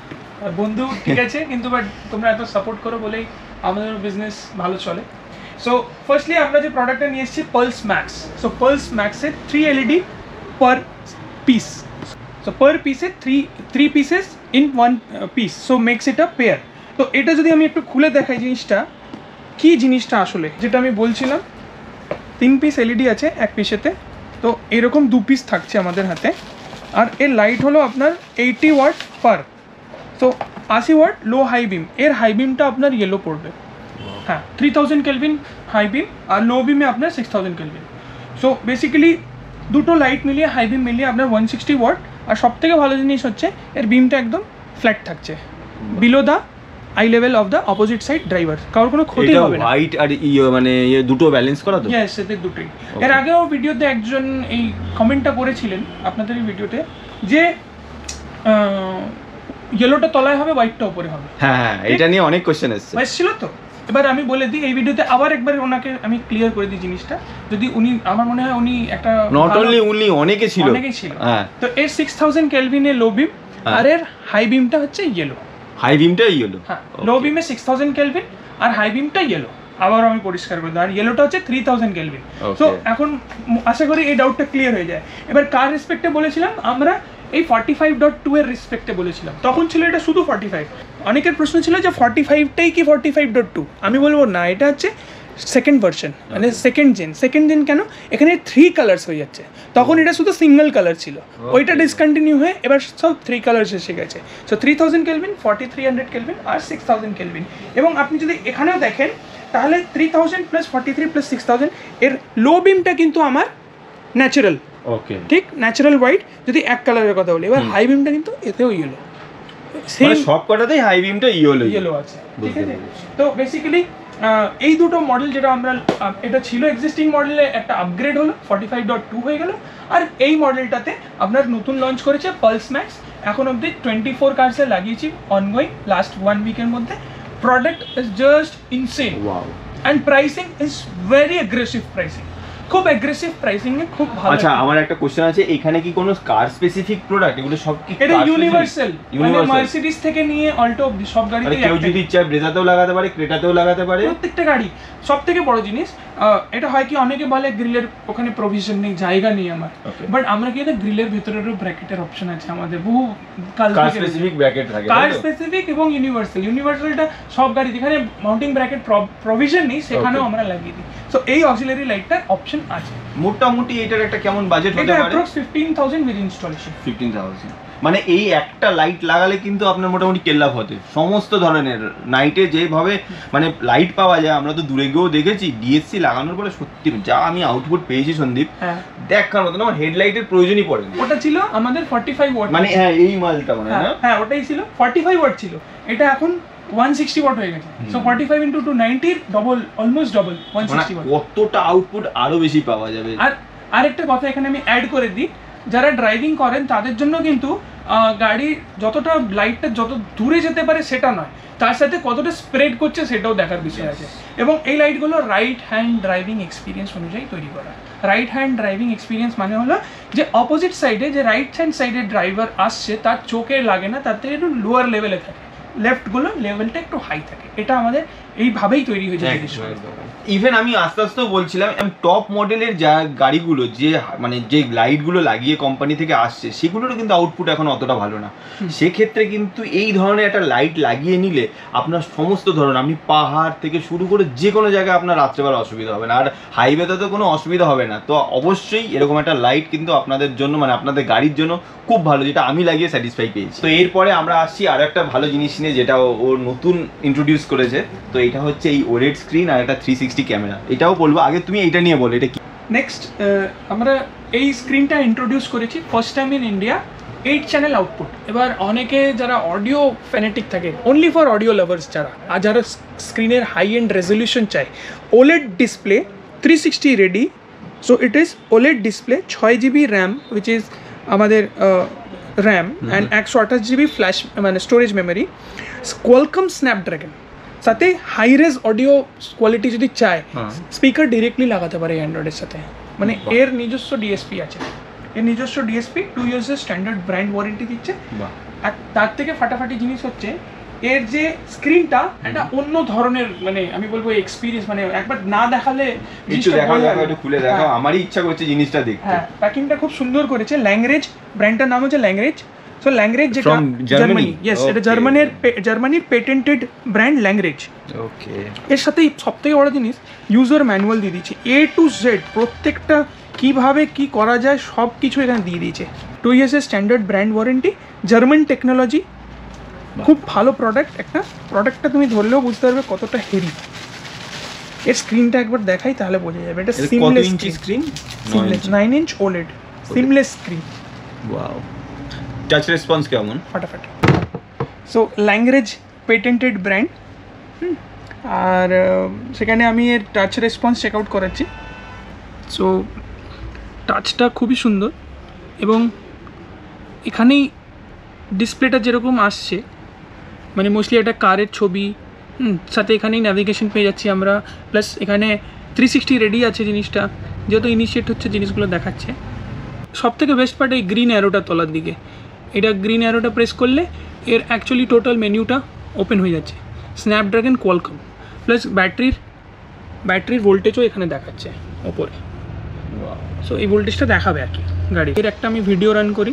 বন্ধু, ঠিক আছে, কিন্তু বাট তোমরা এত সাপোর্ট করো বলেই আমাদের বিজনেস ভালো চলে। সো ফার্স্টলি আমরা যে প্রোডাক্টটা নিয়ে এসেছি পালস ম্যাক্স। সো পালস ম্যাক্সে 3 LED per piece, so per পিসে 3 pieces in 1 piece, so makes it a pair. তো এটা যদি আমি একটু খুলে দেখাই জিনিসটা, কি জিনিসটা আসলে যেটা আমি বলছিলাম, 3 পিস LED আছে এক পিসেতে, তো এরকম 2 পিস থাকছে আমাদের হাতে। আর এর লাইট হলো আপনার 80 ওয়াট পার, তো 80 ওয়াট লো হাই বিম, এর হাই বিমটা আপনার ইয়েলো পড়বে। হ্যাঁ, 3000 কেলভিন হাই বিম, আর লো বিমে আপনার 6000 কেলভিন। সো বেসিক্যালি দুটো লাইট মিলিয়ে, হাই বিম মিলিয়ে আপনার 160 ওয়াট। আর সব থেকে ভালো জিনিস হচ্ছে এর বিমটা একদম ফ্ল্যাট থাকছে, below the I level of the opposite side driver, কারোর কোনো ক্ষতি হবে না। হোয়াইট আর মানে দুটো ব্যালেন্স করা তো? ইয়েস, এতে দুটোই। এর আগেও ভিডিওতে একজন এই কমেন্টটা করেছিলেন আপনাদের এই ভিডিওতে, যে ইয়েলোটা তলায় হবে, হোয়াইটটা উপরে হবে। হ্যাঁ হ্যাঁ, এটা নিয়ে অনেক কোশ্চেন এসেছে। এসেছিল তো? এবার আমি বলে দিই এই ভিডিওতে আবার একবার ওনাকে আমি ক্লিয়ার করে দিই জিনিসটা, যদি উনি আমার মনে হয় উনি একটা নট অনলি উনি অনেকে ছিল হ্যাঁ। তো এর 6000 কেলভিনের লো বিম আর এর হাই বিমটা হচ্ছে ইয়েলো। হাই বিমটা ইয়েলো, হ্যাঁ লো বিমে 6000 কেলভিন আর হাই বিমটা ইয়েলো। আবার আমি পরিষ্কার করে দিই, আর ইয়েলোটা হচ্ছে 3000 কেলভিন। তো এখন আশা করি এই ডাউটটা ক্লিয়ার হয়ে যায়। এবার কার রেসপেক্টে বলেছিলাম আমরা, এই 45.2 এর রেসপেক্টে বলেছিলাম, তখন ছিল এটা শুধু 45। অনেকের প্রশ্ন ছিল যে 45টাই কি 45.2, আমি বলবো না, এটা হচ্ছে সেকেন্ড ভার্সন, মানে সেকেন্ড জেন কেন, এখানে 3 কালার্স হয়ে যাচ্ছে, তখন এটা শুধু সিঙ্গেল কালার ছিল, ওইটা ডিসকন্টিনিউ হয়ে এবার সব 3 কালার্স এসে গেছে। সো 3000 কেলভিন, 4300 কেলভিন আর 6000 কেলভিন। এবং আপনি যদি এখানেও দেখেন তাহলে 3000 প্লাস 43 প্লাস 6000 এর লো বিমটা কিন্তু আমার ন্যাচারাল, ওকে ঠিক ন্যাচারাল হোয়াইট যদি এক কালারের কথা বলি। এবার হাই বিমটা কিন্তু এতেও ইয়েলো, মানে সব কটাতেই হাই বিমটা ইয়েলো আছে, ঠিক আছে। তো বেসিক্যালি এই দুটো মডেল যেটা আমরা, এটা ছিল এক্সিস্টিং মডেলে, একটা আপগ্রেড হলো 45.2 হয়ে গেল, আর এই মডেলটাতে আপনার নতুন লঞ্চ করেছে পালস ম্যাক্স। এখন অবধি 24 কার্সে লাগিয়েছি অনগোয়িং লাস্ট 1 উইকের মধ্যে। Product is just insane, wow, and pricing is very aggressive pricing, খুব অ্যাগ্রেসিভ প্রাইসিং এ খুব ভালো। আচ্ছা আমার একটা কোশ্চেন আছে, এখানে কি কোনো কার স্পেসিফিক প্রোডাক্ট, এগুলো সব কি এটা ইউনিভার্সাল, মানে মার্সিডিজ থেকে নিয়ে অল্টো অবধি সব গাড়িতে, কেউ যদি চায় ব্রেজাতেও লাগাতে পারে, ক্রেটাতেও লাগাতে পারে, প্রত্যেকটা গাড়ি। সবথেকে বড় জিনিস এটা হয় কি, অনেকে বলে গ্রিলের ওখানে প্রভিশন নেই, জায়গা নেই আমার, বাট আমরা কি না গ্রিলের ভিতরেরও ব্র্যাকেটের অপশন আছে আমাদের, বহু কার স্পেসিফিক ব্র্যাকেট থাকে, কার স্পেসিফিক এবং ইউনিভার্সালটা সব গাড়ি যেখানে মাউন্টিং ব্র্যাকেট প্রভিশন নেই সেখানেও আমরা লাগিয়ে দিই। সো এই অক্সিলারি লাইটটার অপশন আছে। মোটামুটি এটার একটা কেমন বাজেট হতে এটা পারে? Approx 15000 with installation. 15000, মানে এই একটা লাইট লাগালে কিন্তু আপনার মোটামুটি কেল্লাফ হতে সমস্ত ধরনের নাইটে যেভাবে মানে লাইট পাওয়া যায়, আমরা তো দূরে গিয়েও দেখেছি, ডিএসসি লাগানোর পরে সত্যি যা আমি আউটপুট পেয়েছি সন্দীপ, দেখার মতো, আমার হেডলাইটের প্রয়োজনই পড়ে না। ওটা ছিল আমাদের 45 ওয়াট, মানে হ্যাঁ এই মালটা মানে হ্যাঁ ওটাই ছিল 45 ওয়াট ছিল, এটা এখন 160 ওয়াট হয়ে গেছে। So 45 into 290 double, almost double 160 watt, কতটা আউটপুট আরো বেশি পাওয়া যাবে। আর আরেকটা কথা এখানে আমি অ্যাড করে দিই, যারা ড্রাইভিং করেন তাদের জন্য কিন্তু গাড়ি যতটা লাইটটা যত দূরে যেতে পারে সেটা নয়, তার সাথে কতটা স্প্রেড করছে সেটাও দেখার বিষয় আছে। এবং এই লাইটগুলো রাইট হ্যান্ড ড্রাইভিং এক্সপিরিয়েন্স অনুযায়ী তৈরি করা। রাইট হ্যান্ড ড্রাইভিং এক্সপিরিয়েন্স মানে হলো যে অপোজিট সাইডে যে রাইট হ্যান্ড সাইডে ড্রাইভার আসছে তার চোখে লাগে না, তার থেকে একটু লোয়ার লেভেলে থাকে, লেফটগুলো লেভেলটা একটু হাই থাকে, এটা আমাদের এইভাবেই তৈরি হয়েছে। ইভেন আমি আস্তে আস্তে বলছিলাম, টপ মডেলের যা গাড়িগুলো যে মানে যে লাইটগুলো লাগিয়ে কোম্পানি থেকে আসছে সেগুলোরও কিন্তু আউটপুট এখন অতটা ভালো না। সেক্ষেত্রে কিন্তু এই ধরনের একটা লাইট লাগিয়ে নিলে আপনার সমস্ত ধরনের, আপনি পাহাড় থেকে শুরু করে যে কোনো জায়গায় আপনার রাত্রেবেলা অসুবিধা হবে না, আর হাইওয়েতে তো কোনো অসুবিধা হবে না। তো অবশ্যই এরকম একটা লাইট কিন্তু আপনাদের জন্য, মানে আপনাদের গাড়ির জন্য খুব ভালো, যেটা আমি লাগিয়ে স্যাটিসফাই পেয়েছি। তো এরপরে আমরা আসছি আরো একটা ভালো জিনিস নিয়ে, যেটা ওর নতুন ইন্ট্রোডিউস করেছে। তো এটা হচ্ছে এই ওলেড স্ক্রিন আর একটা 360 ক্যামেরা। এটাও বলবো, আগে তুমি এইটা নিয়ে বলো এটা কি। নেক্সট আমরা এই স্ক্রিনটা ইন্ট্রোডিউস করেছি first time in India, 8 channel output. এবার অনেকে যারা অডিও ফ্যানেটিক থাকে, অনলি ফর অডিও লাভার্স যারা, আর যারা স্ক্রিনের হাই এন্ড রেজলিউশন চায়, OLED display 360 ready. So it is OLED display, 6GB RAM which is আমাদের র্যাম, অ্যান্ড 128GB ফ্ল্যাশ মানে স্টোরেজ মেমোরি, কোয়ালকম স্ন্যাপড্রাগন, সাথে হাই রেজ অডিও কোয়ালিটি যদি চায় স্পিকার ডিরেক্টলি লাগাতে পারে অ্যান্ড্রয়েডের সাথে, মানে এর নিজস্ব ডিএসপি আছে, এর নিজস্ব ডিএসপি 2 ইয়ার্সের স্ট্যান্ডার্ড ব্র্যান্ড ওয়ারেন্টি দিচ্ছে। আর তার থেকে ফাটাফাটি জিনিস হচ্ছে এর যে স্ক্রিনটা একটা অন্য ধরনের, মানে আমি বলবো এক্সপিরিয়েন্স, মানে একবার না দেখালে একটু খুলে দেখাও, আমারই ইচ্ছা করছে জিনিসটা দেখতে। হ্যাঁ প্যাকিংটা খুব সুন্দর করেছে। ল্যাংরেজ ব্র্যান্ডটার নাম হচ্ছে ল্যাংরেজ। সো ল্যাংরেজ যেটা জার্মানি, ইয়েস এটা জার্মানির পেটেন্টেড ব্র্যান্ড ল্যাংরেজ। ওকে, এর সাথে সবথেকে বড় জিনিস ইউজার ম্যানুয়াল দিয়ে দিচ্ছে, A to Z প্রত্যেকটা কিভাবে কি করা যায় সব কিছু এখানে দিয়ে দিয়েছে। 2 ইয়ার্সের standard brand warranty, German technology, খুব ভালো প্রোডাক্ট। একটা প্রোডাক্টটা তুমি ধরলেও বুঝতে পারবে কতটা হেভি। এর স্ক্রিনটা একবার দেখাই তাহলে বোঝা যাবে। এটা seamless screen, 9 inch OLED seamless screen. Wow, touch response কেমন? ফাটাফাটি। সো ল্যাংরেজ পেটেন্টেড ব্র্যান্ড, আর সেখানে আমি এর টাচ রেসপন্স চেক আউট করাচ্ছি। সো টাচটা খুবই সুন্দর, এবং এখানেই ডিসপ্লেটা যেরকম আসছে, মানে মোস্টলি একটা কারের ছবি, সাথে এখানেই ন্যাভিগেশন পেয়ে যাচ্ছি আমরা, প্লাস এখানে 360 রেডি আছে জিনিসটা, যেহেতু ইনিশিয়েট হচ্ছে জিনিসগুলো দেখাচ্ছে। সব থেকে বেস্ট পার্ট এই গ্রিন অ্যারোটা তলার দিকে, এটা গ্রিন অ্যারোটা প্রেস করলে এর অ্যাকচুয়ালি টোটাল মেনুটা ওপেন হয়ে যাচ্ছে। স্ন্যাপড্রাগন কোয়ালকম, প্লাস ব্যাটারির ভোল্টেজও এখানে দেখাচ্ছে ওপরে। সো এই ভোল্টেজটা দেখাবে আর কি গাড়ি। এর একটা আমি ভিডিও রান করি,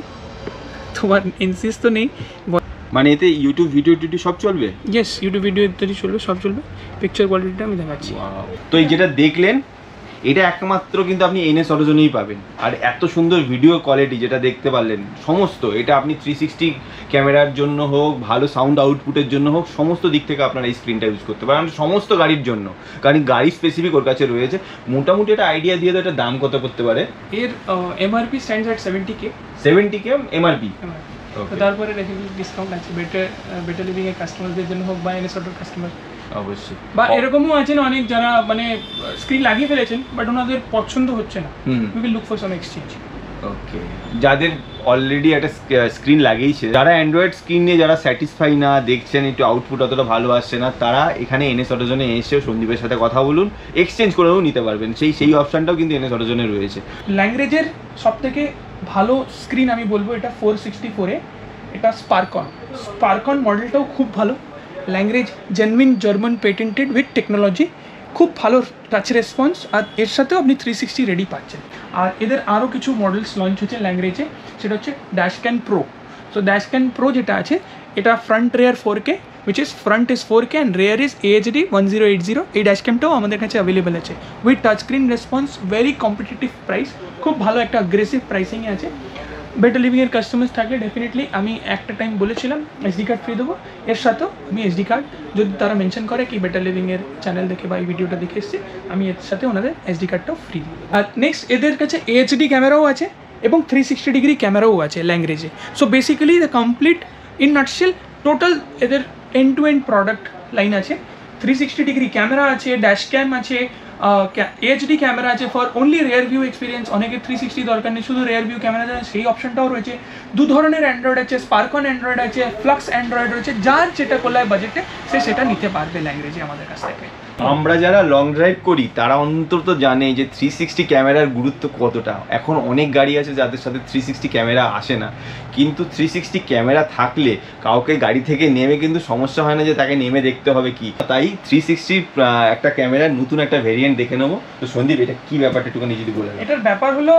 তোমার ইনসিস তো নেই, মানে এতে ইউটিউব ভিডিও টিডিও সব চলবে? ইয়েস, ইউটিউব ভিডিও ইত্যাদি চলবে, সব চলবে। পিকচার কোয়ালিটিটা আমি দেখাচ্ছি। তো এই যেটা দেখলেন এটা একমাত্র কিন্তু আপনি NS অটোজোনেই পাবেন। আর এত সুন্দর ভিডিও কোয়ালিটি যেটা দেখতে পারলেন সমস্ত, এটা আপনি 360 ক্যামেরার জন্য হোক, ভালো সাউন্ড আউটপুটের জন্য হোক, সমস্ত দিক থেকে আপনারা এই স্ক্রিনটা ইউজ করতে পারেন সমস্ত গাড়ির জন্য। কারণ গাড়ি স্পেসিফিক ওর কাছে রয়েছে। মোটামুটি একটা আইডিয়া দিয়ে তো এটা দাম কত করতে পারে? এর MRP স্ট্যান্ডস এট 70K। 70K MRP। তো তারপরে ডিসকাউন্ট আছে বেটার লিভিং এর কাস্টমারদের জন্য হোক বা NS অটোর কাস্টমার অবশ্যই। বা এরকমও আছেন অনেক যারা মানে স্ক্রিন লাগিয়ে ফেলেছেন বাট ওনাদের পছন্দ হচ্ছে না, we will look for some exchange. Okay, যাদের অলরেডি একটা স্ক্রিন লাগিয়েছে, যারা অ্যান্ড্রয়েড স্ক্রিন নিয়ে যারা স্যাটিসফাই না, দেখছেন একটু আউটপুট অতটা ভালো আসছে না, তারা এখানে NS অটোজোনে এসে সন্দীপের সাথে কথা বলুন, এক্সচেঞ্জ করেও নিতে পারবেন। সেই অপশানটাও কিন্তু NS অটোজোনে রয়েছে। ল্যাঙ্গুয়েজের সব থেকে ভালো স্ক্রিন আমি বলবো এটা 464 এটা স্পার্কন মডেলটাও খুব ভালো। Language genuine German patented with technology, খুব ভালো টাচ রেসপন্স, আর এর সাথেও আপনি 360 রেডি পাচ্ছেন। আর এদের আরও কিছু মডেলস লঞ্চ হচ্ছে ল্যাঙ্গুয়েজে, সেটা হচ্ছে ড্যাশক্যান প্রো। সো ড্যাশক্যান প্রো যেটা আছে এটা front rare 4K, which is front is 4K and rare is AHD 1080। এই ড্যাশক্যামটাও আমাদের কাছে অ্যাভেলেবেল আছে with touch screen response, very competitive price, খুব ভালো একটা অ্যাগ্রেসিভ প্রাইসিংয়ে আছে। বেটার লিভিংয়ের কাস্টমার্স থাকলে ডেফিনেটলি আমি একটা টাইম বলেছিলাম SD কার্ড ফ্রি দেবো, এর সাথেও আমি SD কার্ড যদি তারা মেনশন করে কি বেটার লিভিংয়ের চ্যানেল দেখে বা এই ভিডিওটা দেখে এসছে, আমি এর সাথে ওনাদের SD কার্ডটাও ফ্রি দিই। আর নেক্সট এদের কাছে AHD ক্যামেরাও আছে এবং 360 ডিগ্রি ক্যামেরাও আছে ল্যাঙ্গুয়েজে। So basically the complete in nutshell total এদের end to end product line আছে। 360 ডিগ্রি ক্যামেরা আছে, ড্যাশ ক্যাম আছে, HD ক্যামেরা আছে for only rear view experience. অনেকে 360 দরকার নেই, শুধু রেয়ার ভিউ ক্যামেরা দেয়, সেই অপশনটাও রয়েছে। দু ধরনের অ্যান্ড্রয়েড আছে, স্পার্কন অ্যান্ড্রয়েড আছে, ফ্লাক্স অ্যান্ড্রয়েড রয়েছে। যার যেটা কোলায় বাজেটে সে সেটা নিতে পারবে ল্যাঙ্গুয়েজে আমাদের কাছ থেকে। আমরা যারা লং ড্রাইভ করি তারা অন্তত জানে যে 360 ক্যামেরার গুরুত্ব কতটা। এখন অনেক গাড়ি আছে যাদের সাথে 360 ক্যামেরা আসে না, কিন্তু 360 ক্যামেরা থাকলে কাউকে গাড়ি থেকে নেমে কিন্তু সমস্যা হয় না যে তাকে নেমে দেখতে হবে কি। তাই 360 একটা ক্যামেরার নতুন একটা ভেরিয়েন্ট দেখে নেবো। তো সন্দীপ, এটা কি ব্যাপারটা একটুখানি যদি বলে দেন। এটার ব্যাপার হলো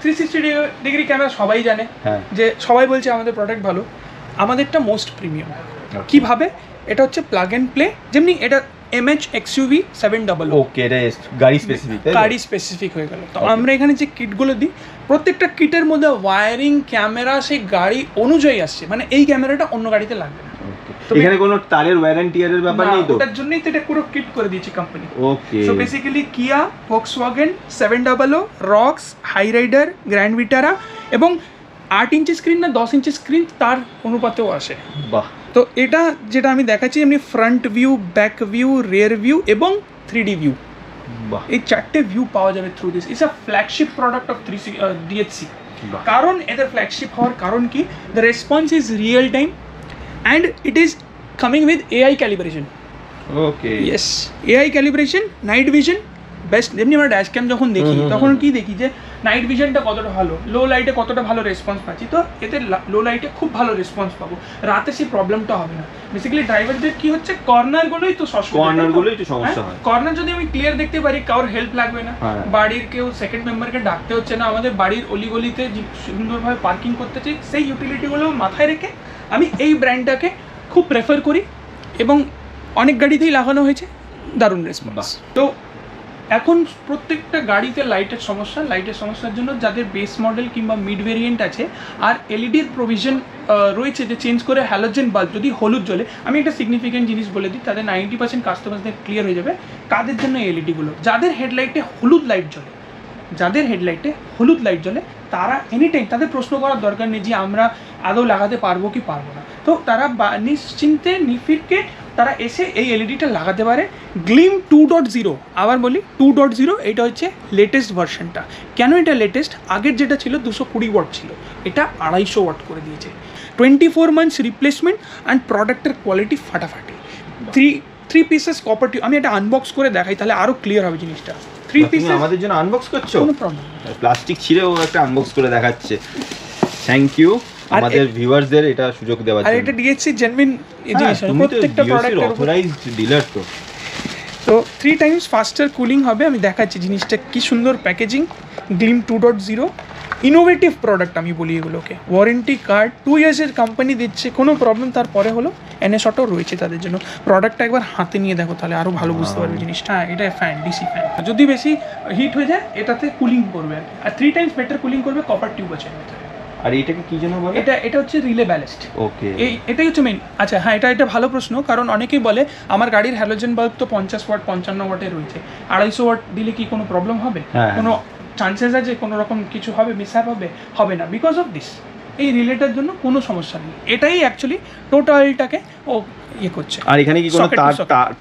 360 ডিগ্রি ক্যামেরা সবাই জানে, হ্যাঁ, যে সবাই বলছে আমাদের প্রোডাক্ট ভালো, আমাদেরটা মোস্ট প্রিমিয়াম। কিভাবে? এটা হচ্ছে প্লাগ অ্যান্ড প্লে, যেমনি এটা MH XUV 700। ওকে, এটা গাড়ি স্পেসিফিক, গাড়ি স্পেসিফিক হয়ে গেল। তো আমরা এখানে যে কিটগুলো দিই, প্রত্যেকটা কিটের মধ্যে ওয়ারিং ক্যামেরা সেই গাড়ি অনুযায়ী আসছে, মানে এই ক্যামেরাটা অন্য গাড়িতে লাগবে না। এখানে কোনো তারের ওয়ারেন্টি এর ব্যাপার নেই তো? ওটার জন্যই তো এটা পুরো কিট করে দিয়েছে company. Okay, so basically Kia, Volkswagen, 700, Roxx, Hyryder, Grand Vitara এবং 8 ইঞ্চি স্ক্রিন না 10 ইঞ্চি স্ক্রিন তার অনুপাতেও আসে। বাহ। তো এটা যেটা আমি দেখাচ্ছি এমনি front view, back view, rear view এবং 3D ভিউ, এই চারটে ভিউ পাওয়া যাবে through this. It's a flagship product of DHC। কারণ এদের ফ্ল্যাগশিপ হওয়ার কারণ কি, the response is real time and it is coming with AI calibration. Okay, yes, AI calibration, night vision best. যেমনি আমরা ড্যাশ ক্যাম যখন দেখি তখন কি দেখি যে নাইট ভিশনটা কতটা ভালো, লো লাইটে কতটা ভালো রেসপন্স পাচ্ছি। তো এতে লো লাইটে খুব ভালো রেসপন্স পাবো, রাতে সেই প্রবলেমটা হবে না। বেসিক্যালি ড্রাইভারদের কি হচ্ছে, কর্নারগুলোই তো সমস্যা হয়। কর্নার যদি আমি ক্লিয়ার দেখতে পারি, কারোর হেল্প লাগবে না, বাড়ির কেউ সেকেন্ড মেম্বারকে ডাকতে হচ্ছে না, আমাদের বাড়ির অলিগলিতে সুন্দরভাবে পার্কিং করতে চাই, সেই ইউটিলিটিগুলো মাথায় রেখে আমি এই ব্র্যান্ডটাকে খুব প্রেফার করি এবং অনেক গাড়িতেই লাগানো হয়েছে, দারুণ রেসপন্স। তো এখন প্রত্যেকটা গাড়িতে লাইটের সমস্যার জন্য যাদের বেস মডেল কিংবা মিড ভেরিয়েন্ট আছে আর এলইডির প্রভিশন রয়েছে যে চেঞ্জ করে হ্যালোজেন বাল্ব যদি হলুদ জ্বলে, আমি একটা সিগনিফিকেন্ট জিনিস বলে দিই, তাদের 90% কাস্টমারদের ক্লিয়ার হয়ে যাবে কাদের জন্য এলইডিগুলো। যাদের হেডলাইটে হলুদ লাইট জ্বলে তারা এনি টাইম, তাদের প্রশ্ন করার দরকার নেই যে আমরা আদৌ লাগাতে পারবো কি পারবো না। তো তারা নিশ্চিন্তে নিফিরকে তারা এসে এই এলইডিটা লাগাতে পারে। গ্লিম 2.0, আবার বলি 2.0, এটা হচ্ছে লেটেস্ট ভার্সনটা। কেন এটা লেটেস্ট? আগের যেটা ছিল 220 ওয়াট ছিল, এটা 250 ওয়াট করে দিয়েছে। 24 মান্থস রিপ্লেসমেন্ট অ্যান্ড প্রোডাক্টের কোয়ালিটি ফাটাফাটি। 3 পিসেস কপার টিউব। আমি এটা আনবক্স করে দেখাই তাহলে আরো ক্লিয়ার হবে জিনিসটা। 3 তুমি পিসেস আমাদের জন্য আনবক্স করছো? কোনো প্রবলেম। প্লাস্টিক ছিঁড়েও একটা আনবক্স করে দেখাচ্ছে। থ্যাংক ইউ আমাদের ভিউয়ার্সদের এটা সুযোগ দেওয়ার আর জন্য। এটা ডিএসসি জেনুইন এই জিনিস, তুমি তো প্রত্যেকটা প্রোডাক্টের অথরাইজড ডিলার তো। তো 3 টাইমস ফাস্টার কুলিং হবে। আমি দেখাচ্ছি জিনিসটা কি সুন্দর প্যাকেজিং, গ্লিম 2.0 ইনোভেটিভ প্রোডাক্ট আমি বলি এগুলোকে। ওয়ারেন্টি কার্ড 2 ইয়ার্সের কোম্পানি দিচ্ছে, কোনো প্রবলেম তারপরে হলো এনএস অটো রয়েছে তাদের জন্য। প্রোডাক্টটা একবার হাতে নিয়ে দেখো তাহলে আরও ভালো বুঝতে পারবে জিনিসটা। হ্যাঁ, এটা ফ্যান, ডিসি ফ্যান, যদি বেশি হিট হয়ে যায় এটাতে কুলিং করবে আর 3 টাইমস বেটার কুলিং করবে। কপার টিউব আছে এটাতে। আর এটাকে কি জন্য বলে? এটা হচ্ছে রিলে ব্যালাস্ট। ওকে, এটাই হচ্ছে মেইন। আচ্ছা হ্যাঁ, এটা ভালো প্রশ্ন, কারণ অনেকেই বলে আমার গাড়ির হ্যালোজেন বাল্ব তো 50 ওয়াট 55 ওয়াটে রয়েছে, 250 ওয়াট দিলে কি কোনো প্রবলেম হবে? কোনো চান্সেস আছে কোনো রকম কিছু হবে, মিসহ্যাপ হবে না। বিকজ অফ দিস এই রিলেটার জন্য কোনো সমস্যা নেই। এটাই অ্যাকচুয়ালি টোটালটাকে ও ইয়ে করছে। আর এখানে কি কোনো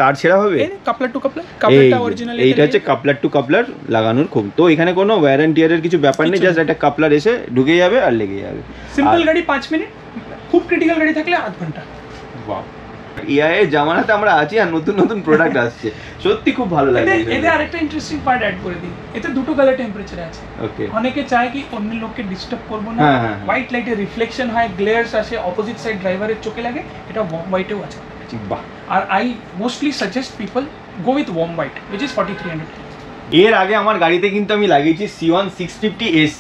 তার ছেঁড়া হবে? কাপলার টু কাপলার, কাপলারটা অরিজিনাল। এইটা হচ্ছে কাপলার টু কাপলার লাগানোর খুব, তো এখানে কোনো ওয়ারেন্টিয়ারের কিছু ব্যাপার নেই, জাস্ট একটা কাপলার এসে ঢুকে যাবে আর লেগে যাবে। সিম্পল গাড়ি 5 মিনিট, খুব ক্রিটিক্যাল গাড়ি থাকলে আধ ঘন্টা। বাহ, এআই এর জামানাতে আমরা আছি আর নতুন নতুন প্রোডাক্ট আসছে, সত্যি খুব ভালো লাগে। এতে আরেকটা ইন্টারেস্টিং পার্ট অ্যাড করে দিই, এতে দুটো কালার টেম্পারেচার আছে। ওকে, অনেকে চায় কি অন্য লোককে ডিস্টার্ব করবো না, হোয়াইট লাইটের রিফ্লেকশন হয়, গ্লেয়ার্স আসে, অপোজিট সাইড ড্রাইভারের চোখে লাগে, এটা ওয়ার্ম হোয়াইটেও আছে। বাহ। আর I mostly suggest people go with warm white which is 4300। এর আগে আমার গাড়িতে কিন্তু আমি লাগিয়েছি C1 650 AC,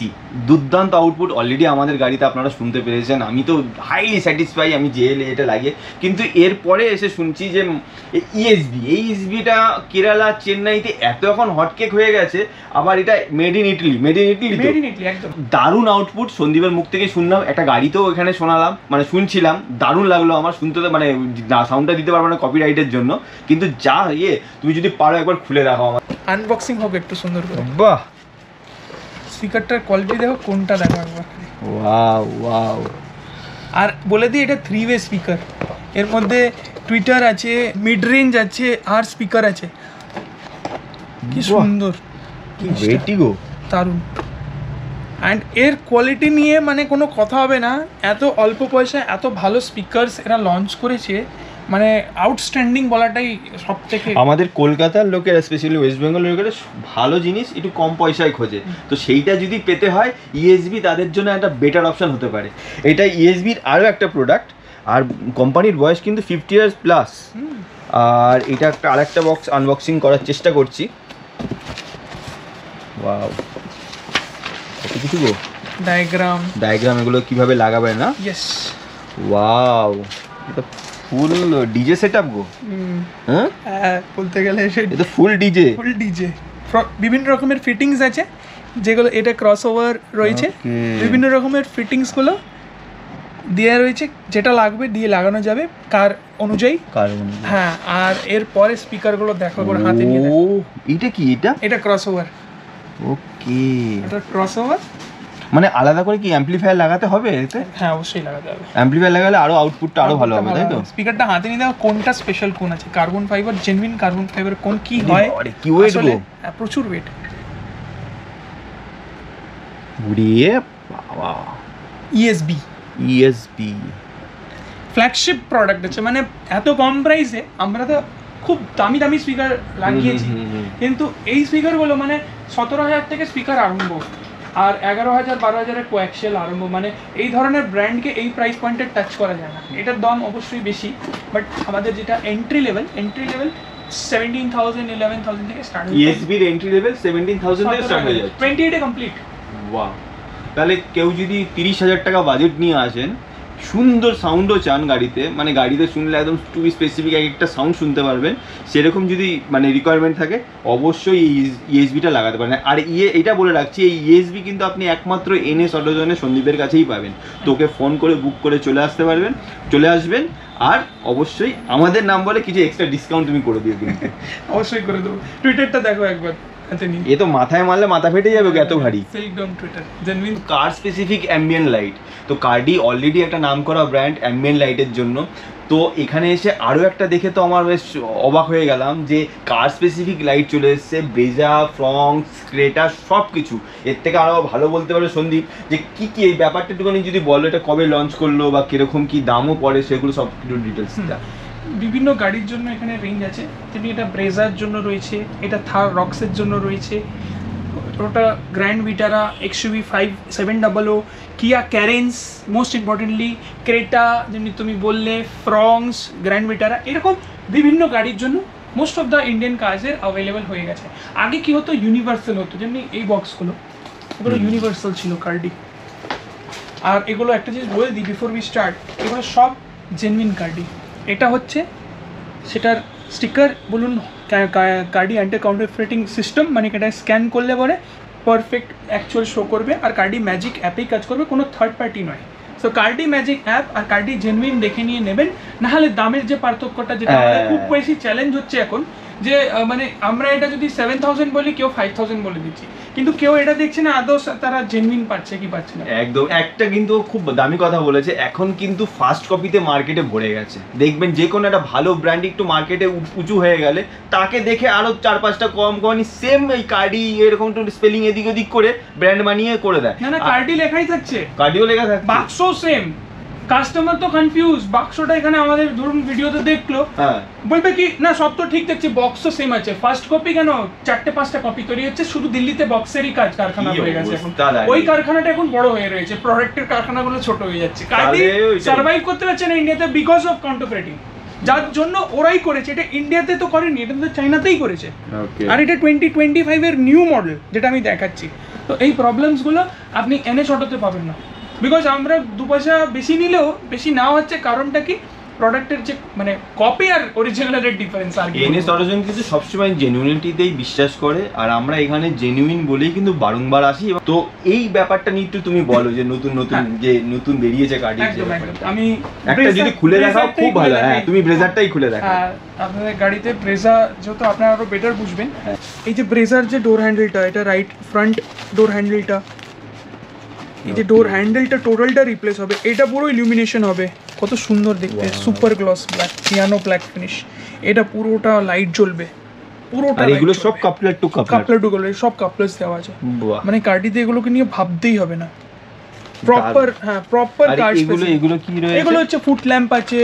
দুর্দান্ত আউটপুট অলরেডি আমাদের গাড়িতে আপনারা শুনতে পেরেছেন। আমি তো হাইলি স্যাটিসফাই আমি যে এটা লাগিয়ে, কিন্তু এরপরে এসে শুনছি যে ESBটা কেরালা চেন্নাইতে এত এখন হটকেক হয়ে গেছে, আবার এটা মেড ইন ইটালি একদম দারুণ আউটপুট। সন্দীপের মুখ থেকে শুনলাম, একটা গাড়িতেও এখানে শোনালাম, মানে শুনছিলাম, দারুণ লাগলো আমার শুনতে। তো মানে সাউন্ডটা দিতে পারবো না কপিরাইটের জন্য, কিন্তু যা তুমি যদি পারো একবার খুলে রাখো আমার। আনবক্সিং হবে একটু সুন্দর করে। বাহ, স্পিকারটার কোয়ালিটি দেখো, কোনটা দেখো একবার। ওয়াও। আর বলে দিই এটা 3 ওয়ে স্পিকার, এর মধ্যে টুইটার আছে, মিড রেঞ্জ আছে আর স্পিকার আছে। কি সুন্দর, কি ভেটিগো, দারুণ। অ্যান্ড এর কোয়ালিটি নিয়ে মানে কোনো কথা হবে না, এত অল্প পয়সায় এত ভালো স্পিকারস এরা লঞ্চ করেছে, মানে আউটস্ট্যান্ডিং বলাটাই সব থেকে। আমাদের কলকাতার লোকেরা স্পেশালি ওয়েস্ট বেঙ্গলের লোকেরা ভালো জিনিস একটু কম পয়সায় খোঁজে, তো সেইটা যদি পেতে হয় ESB তাদের জন্য একটা বেটার অপশন হতে পারে। এটা ESBর আরও একটা প্রোডাক্ট, আর কোম্পানির বয়স কিন্তু 50 ইয়ার্স প্লাস। আর এটা একটা আরেকটা বক্স আনবক্সিং করার চেষ্টা করছি। ওয়াও, কত কিছু গো, ডায়াগ্রাম এগুলো কিভাবে লাগাবে না। ইয়েস, ওয়াও, এটা ফুল ডিজে সেটআপ গো। হ্যাঁ, বলতে গেলে এটা ফুল ডিজে। বিভিন্ন রকমের ফিটিংস আছে, যেগুলো এটা ক্রসওভার রয়েছে, বিভিন্ন রকমের ফিটিংসগুলো দেওয়া রয়েছে, যেটা লাগবে দিয়ে লাগানো যাবে কার অনুযায়ী। হ্যাঁ, আর এরপরে স্পিকারগুলো দেখো করে হাতে নিয়ে দেখো। এটা কি? এটা ক্রসওভার। ওকে, এটা ক্রসওভার, মানে আলাদা করে কি অ্যাম্পলিফায়ার লাগাতে হবে এতে? হ্যাঁ, অবশ্যই লাগাতে হবে। অ্যাম্পলিফায়ার লাগালে আরো আউটপুটটা আরো ভালো হবে, তাই তো? স্পিকারটা হাতে নিয়ে দেখো কোনটা স্পেশাল, কোন আছে carbon fibre, genuine carbon fibre, কোন কি হয়। আরে কি ওয়েট গো, প্রচুর ওয়েট। বুড়িয়ে বাবা, ESB ফ্ল্যাগশিপ প্রোডাক্ট আছে, মানে এত কম প্রাইসে আমরা তো খুব দামি দামি স্পিকার লাগিয়েছি, কিন্তু এই স্পিকারগুলো মানে 17,000 থেকে স্পিকার আরম্ভ, আর 11,000 12,000 কোয়াক্সিয়াল আরম্ভ। মানে এই ধরনের ব্র্যান্ডকে এই প্রাইস পয়েন্টে টাচ করা যায় না। এটার দাম অবশ্যই বেশি, বাট আমাদের যেটা এন্ট্রি লেভেল 17,000 11,000 থেকে স্টার্ট। ESBর এন্ট্রি লেভেল 17,000 থেকে স্টার্ট হয়ে যায়, 28 কমপ্লিট। ওয়াও, তাহলে কেউ যদি 30,000 টাকা বাজেট নিয়ে আসেন, সুন্দর সাউন্ডও চান গাড়িতে, মানে গাড়িতে শুনলে একদম টু বি স্পেসিফিক একটা সাউন্ড শুনতে পারবেন, সেরকম যদি মানে রিকোয়ারমেন্ট থাকে, অবশ্যই এই ESBটা লাগাতে পারেন। আর এটা বলে রাখছি, এই ESB কিন্তু আপনি একমাত্র NS অটোজনে সন্দীপের কাছেই পাবেন। তোকে ফোন করে বুক করে চলে আসবেন, আর অবশ্যই আমাদের নাম বলে কিছু এক্সট্রা ডিসকাউন্ট তুমি করে দিও কিন্তু। অবশ্যই করে দেবো। টুইটারটা দেখো একবার, এ তো মাথায় মারলে মাথা ফেটে যাবে, এত ভারী। কার স্পেসিফিক অ্যাম্বিয়েন্ট লাইট, তো কার্ডি অলরেডি একটা নাম করা ব্র্যান্ড অ্যাম্বিয়েন্ট লাইটের জন্য। তো এখানে এসে আরও একটা দেখে তো আমার বেশ অবাক হয়ে গেলাম যে কার স্পেসিফিক লাইট চলে এসছে, ব্রেজা, ফ্রঙ্ক, ক্রেটা, সব কিছু। এর থেকে আরও ভালো বলতে পারবে সন্দীপ যে কী কী এই ব্যাপারটা একটুখানি যদি বলো, এটা কবে লঞ্চ করলো বা কীরকম কী দামও পড়ে, সেগুলো সব কিছু ডিটেলসটা। বিভিন্ন গাড়ির জন্য এখানে রেঞ্জ আছে, তেমনি এটা ব্রেজার জন্য রয়েছে, এটা থার রক্সের জন্য রয়েছে, ওটা গ্র্যান্ড ভিটারা, XUV 700, কিয়া ক্যারেন্স, মোস্ট ইম্পর্টেন্টলি ক্রেটা যেমনি তুমি বললে, ফ্রংস, গ্র্যান্ড ভিটারা, এরকম বিভিন্ন গাড়ির জন্য মোস্ট অফ দ্য ইন্ডিয়ান কার্সের অ্যাভেলেবেল হয়ে গেছে। আগে কি হতো, ইউনিভার্সাল হতো, যেমনি এই বক্সগুলো এগুলো ইউনিভার্সাল ছিল কার্ডি। আর এগুলো একটা জিনিস বলে দিই বিফোর উই স্টার্ট, এগুলো সব জেনুইন কার্ডি। এটা হচ্ছে সেটার স্টিকার বলুন, কার্ডি অ্যান্টি কাউন্টারফেটিং সিস্টেম, মানে এটা স্ক্যান করলে পরে পারফেক্ট অ্যাকচুয়াল শো করবে, আর কার্ডি ম্যাজিক অ্যাপেই কাজ করবে, কোনো থার্ড পার্টি নয়। সো কার্ডি ম্যাজিক অ্যাপ আর কার্ডি জেনুইন দেখে নিয়ে নেবেন, নাহলে দামের যে পার্থক্যটা, যেটা আমাদের খুব বেশি চ্যালেঞ্জ হচ্ছে এখন, যে মানে আমরা এটা যদি 7000 বলি, কেউ 5000 বলে দিচ্ছি, কিন্তু কেউ এটা দেখছে না আদৌ তারা জেনুইন পাচ্ছে কি পাচ্ছে না। একদম। একটা কিন্তু খুব দামি কথা বলেছে, এখন কিন্তু ফার্স্ট কপিতে মার্কেটে ভরে গেছে। দেখবেন যে কোনো একটা ভালো ব্র্যান্ড একটু মার্কেটে উঁচু হয়ে গেলে, তাকে দেখে আরো 4-5টা কম কোম্পানি সেম এই কার্ডি এরকম একটু স্পেলিং এদিক ওদিক করে ব্র্যান্ড বানিয়ে করে দেয়। না কার্ডি লেখাই থাকছে, কার্ডিও লেখা থাকছে, বাক্স সেম, কাস্টমার তো কনফিউজ, বাক্সটা এখানে আমাদের ধরুন ভিডিওতে দেখলো, বলবে কি না সব তো ঠিক দেখছি, বক্সও সেম আছে, ফার্স্ট কপি কেন 4-5টা কপি তৈরি হচ্ছে, শুধু দিল্লিতে বক্সেরই কারখানা হয়ে গেছে এখন, ওই কারখানাটা এখন বড় হয়ে রয়েছে, প্রোডাক্টের কারখানাগুলো ছোট হয়ে যাচ্ছে। কার্ডি সার্ভাইভ করতে পারছে না ইন্ডিয়াতে বিকজ অফ কাউন্টারফেটিং, যার জন্য ওরাই করেছে। এটা ইন্ডিয়াতে তো করেনি, এটা তো চাইনাতেই করেছে। আর এটা 2025 এর নিউ মডেল যেটা আমি দেখাচ্ছি। তো এই প্রবলেমসগুলো আপনি NS অটোতে পাবেন না, বিকজ আমরা 2 পয়সা বেশি নিলেও বেশি না হচ্ছে, কারণটা কি, প্রোডাক্টের যে মানে কপি আর অরিজিনালের ডিফারেন্স। আর NS অটোজন কিন্তু সবসময় জেনুইনিটিতেই বিশ্বাস করে, আর আমরা এখানে জেনুইন বলেই কিন্তু বারংবার আসি। তো এই ব্যাপারটা নিয়ে একটু তুমি বলো, যে নতুন যে নতুন বেরিয়েছে গাড়ি, আমি একটা যদি খুলে দেখাও খুব ভালো। হ্যাঁ, তুমি ব্রেজারটাই খুলে দেখাও। আপনাদের গাড়িতে ব্রেজা যেহেতু আপনারা আরো বেটার বুঝবেন, এই যে ব্রেজার যে ডোর হ্যান্ডেলটা, এটা রাইট ফ্রন্ট ডোর হ্যান্ডেলটা, এই যে ডোর হ্যান্ডেলটা টোটালটা রিপ্লেস হবে, এটা পুরো ইলুমিনেশন হবে, কত সুন্দর দেখতে, super gloss black, piano black finish, এটা পুরোটা লাইট জ্বলবে, পুরোটা। আর এগুলো সব কাপলার টু কাপলার, সব কাপলার্স দেওয়া আছে, মানে কার্ডিতে এগুলোকে নিয়ে ভাবতেই হবে না, প্রপার। হ্যাঁ, প্রপার কার। এগুলো কি রয়েছে? এগুলো হচ্ছে ফুট ল্যাম্প আছে,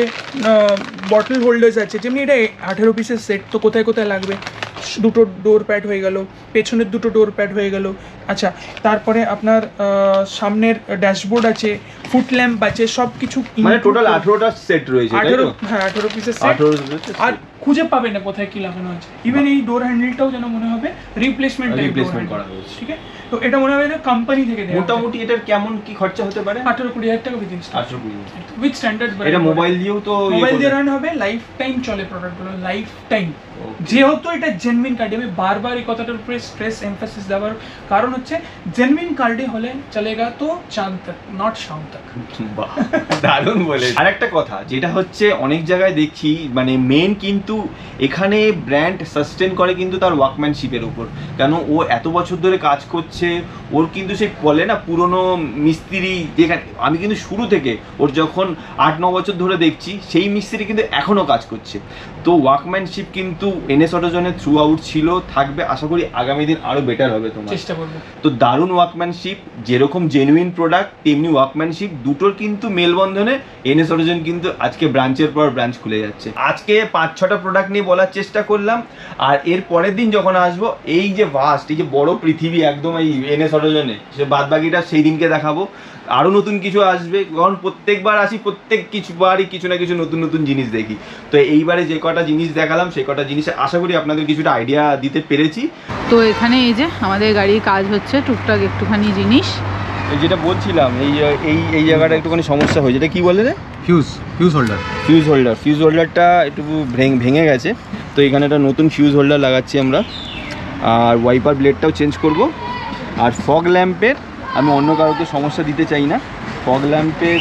বটল হোল্ডার্স আছে, যেমনি এটা 18 পিসের সেট, তো কোথায় কোথায় লাগবে, দুটো ডোর প্যাড হয়ে গেল, পেছনের দুটো ডোর প্যাড হয়ে গেল। আচ্ছা, তারপরে আপনার সামনের ড্যাশবোর্ড আছে, ফুট ল্যাম্প আছে, সব কিছু, মানে টোটাল 18টা সেট রয়েছে। 18 পিসের সেট, আর খুঁজে পাবে না কোথায় কি লাগানো আছে। ইভেন এই ডোর হ্যান্ডেলটাও যেন মনে হবে রিপ্লেসমেন্ট করা হয়েছে, ঠিক আছে? তো এটা মনে হবে কোম্পানি থেকে দেওয়া। মোটামুটি এটার কেমন কি খরচা হতে পারে? 18-20 টাকা উইথ ইনস্টল, 18-20 উইথ স্ট্যান্ডার্ড। এটা মোবাইল দিয়েও তো, মোবাইল দিয়ে রান হবে, লাইফ টাইম চলে প্রোডাক্টগুলো, লাইফ টাইম। যেহেতু এটা জেনুইন কার্ডে, আমি বারবার এই কথাটার উপরে স্ট্রেস এমফাসিস দেওয়ার কারণ হচ্ছে, জেনুইন কার্ডে হলে চলেগা তো চাঁদ তক, নট শাম তক। দারুণ বলে। আর একটা কথা যেটা হচ্ছে, অনেক জায়গায় দেখছি মানে মেন কিন্তু এখানে ব্র্যান্ড সাস্টেন করে কিন্তু তার ওয়ার্কম্যানশিপের উপর। কেন, ও এত বছর ধরে কাজ করছে, ওর কিন্তু সেই বলে না পুরনো মিস্ত্রি, যেখানে আমি কিন্তু শুরু থেকে ওর যখন 8-9 বছর ধরে দেখছি, সেই মিস্ত্রি কিন্তু এখনো কাজ করছে। তো ওয়ার্কম্যানশিপ কিন্তু NS অটোজনের থ্রু আউট ছিল, থাকবে, আশা করি আগামী দিন আরো বেটার হবে, তোমার চেষ্টা করবে। তো দারুণ ওয়ার্কম্যানশিপ, যেরকম জেনুইন প্রোডাক্ট তেমনি ওয়ার্কম্যানশিপ, দুটোর কিন্তু মেলবন্ধনে NS অটোজন কিন্তু আজকে ব্রাঞ্চের পর ব্রাঞ্চ খুলে যাচ্ছে। আজকে 5-6টা প্রোডাক্ট নিয়ে বলার চেষ্টা করলাম, আর এর পরের দিন যখন আসবো, এই যে ভাস্ট, এই যে বড় পৃথিবী একদম এই NS অটোজনে, সে বাদ বাকিটা সেই দিনকে দেখাবো। আরো নতুন কিছু আসবে, কারণ প্রত্যেকবার আসি, প্রত্যেক কিছুবারই কিছু না কিছু নতুন নতুন জিনিস দেখি। তো এইবারে যে কটা জিনিস দেখালাম, সেই কটা জিনিসে আশা করি আপনাদের কিছুটা আইডিয়া দিতে পেরেছি। তো এখানে এই যে আমাদের গাড়ির কাজ হচ্ছে, টুকটাক একটুখানি জিনিস, যেটা বলছিলাম, এই জায়গাটা একটুখানি সমস্যা হয়েছে। এটা কি বলে রে? ফিউজ হোল্ডারটা একটু ভেঙে গেছে, তো এখানে একটা নতুন ফিউজ হোল্ডার লাগাচ্ছি আমরা। আর ওয়াইপার ব্লেডটাও চেঞ্জ করব। আর ফগ ল্যাম্পের আমি অন্য কারোকে সমস্যা দিতে চাই না, ফগ ল্যাম্পের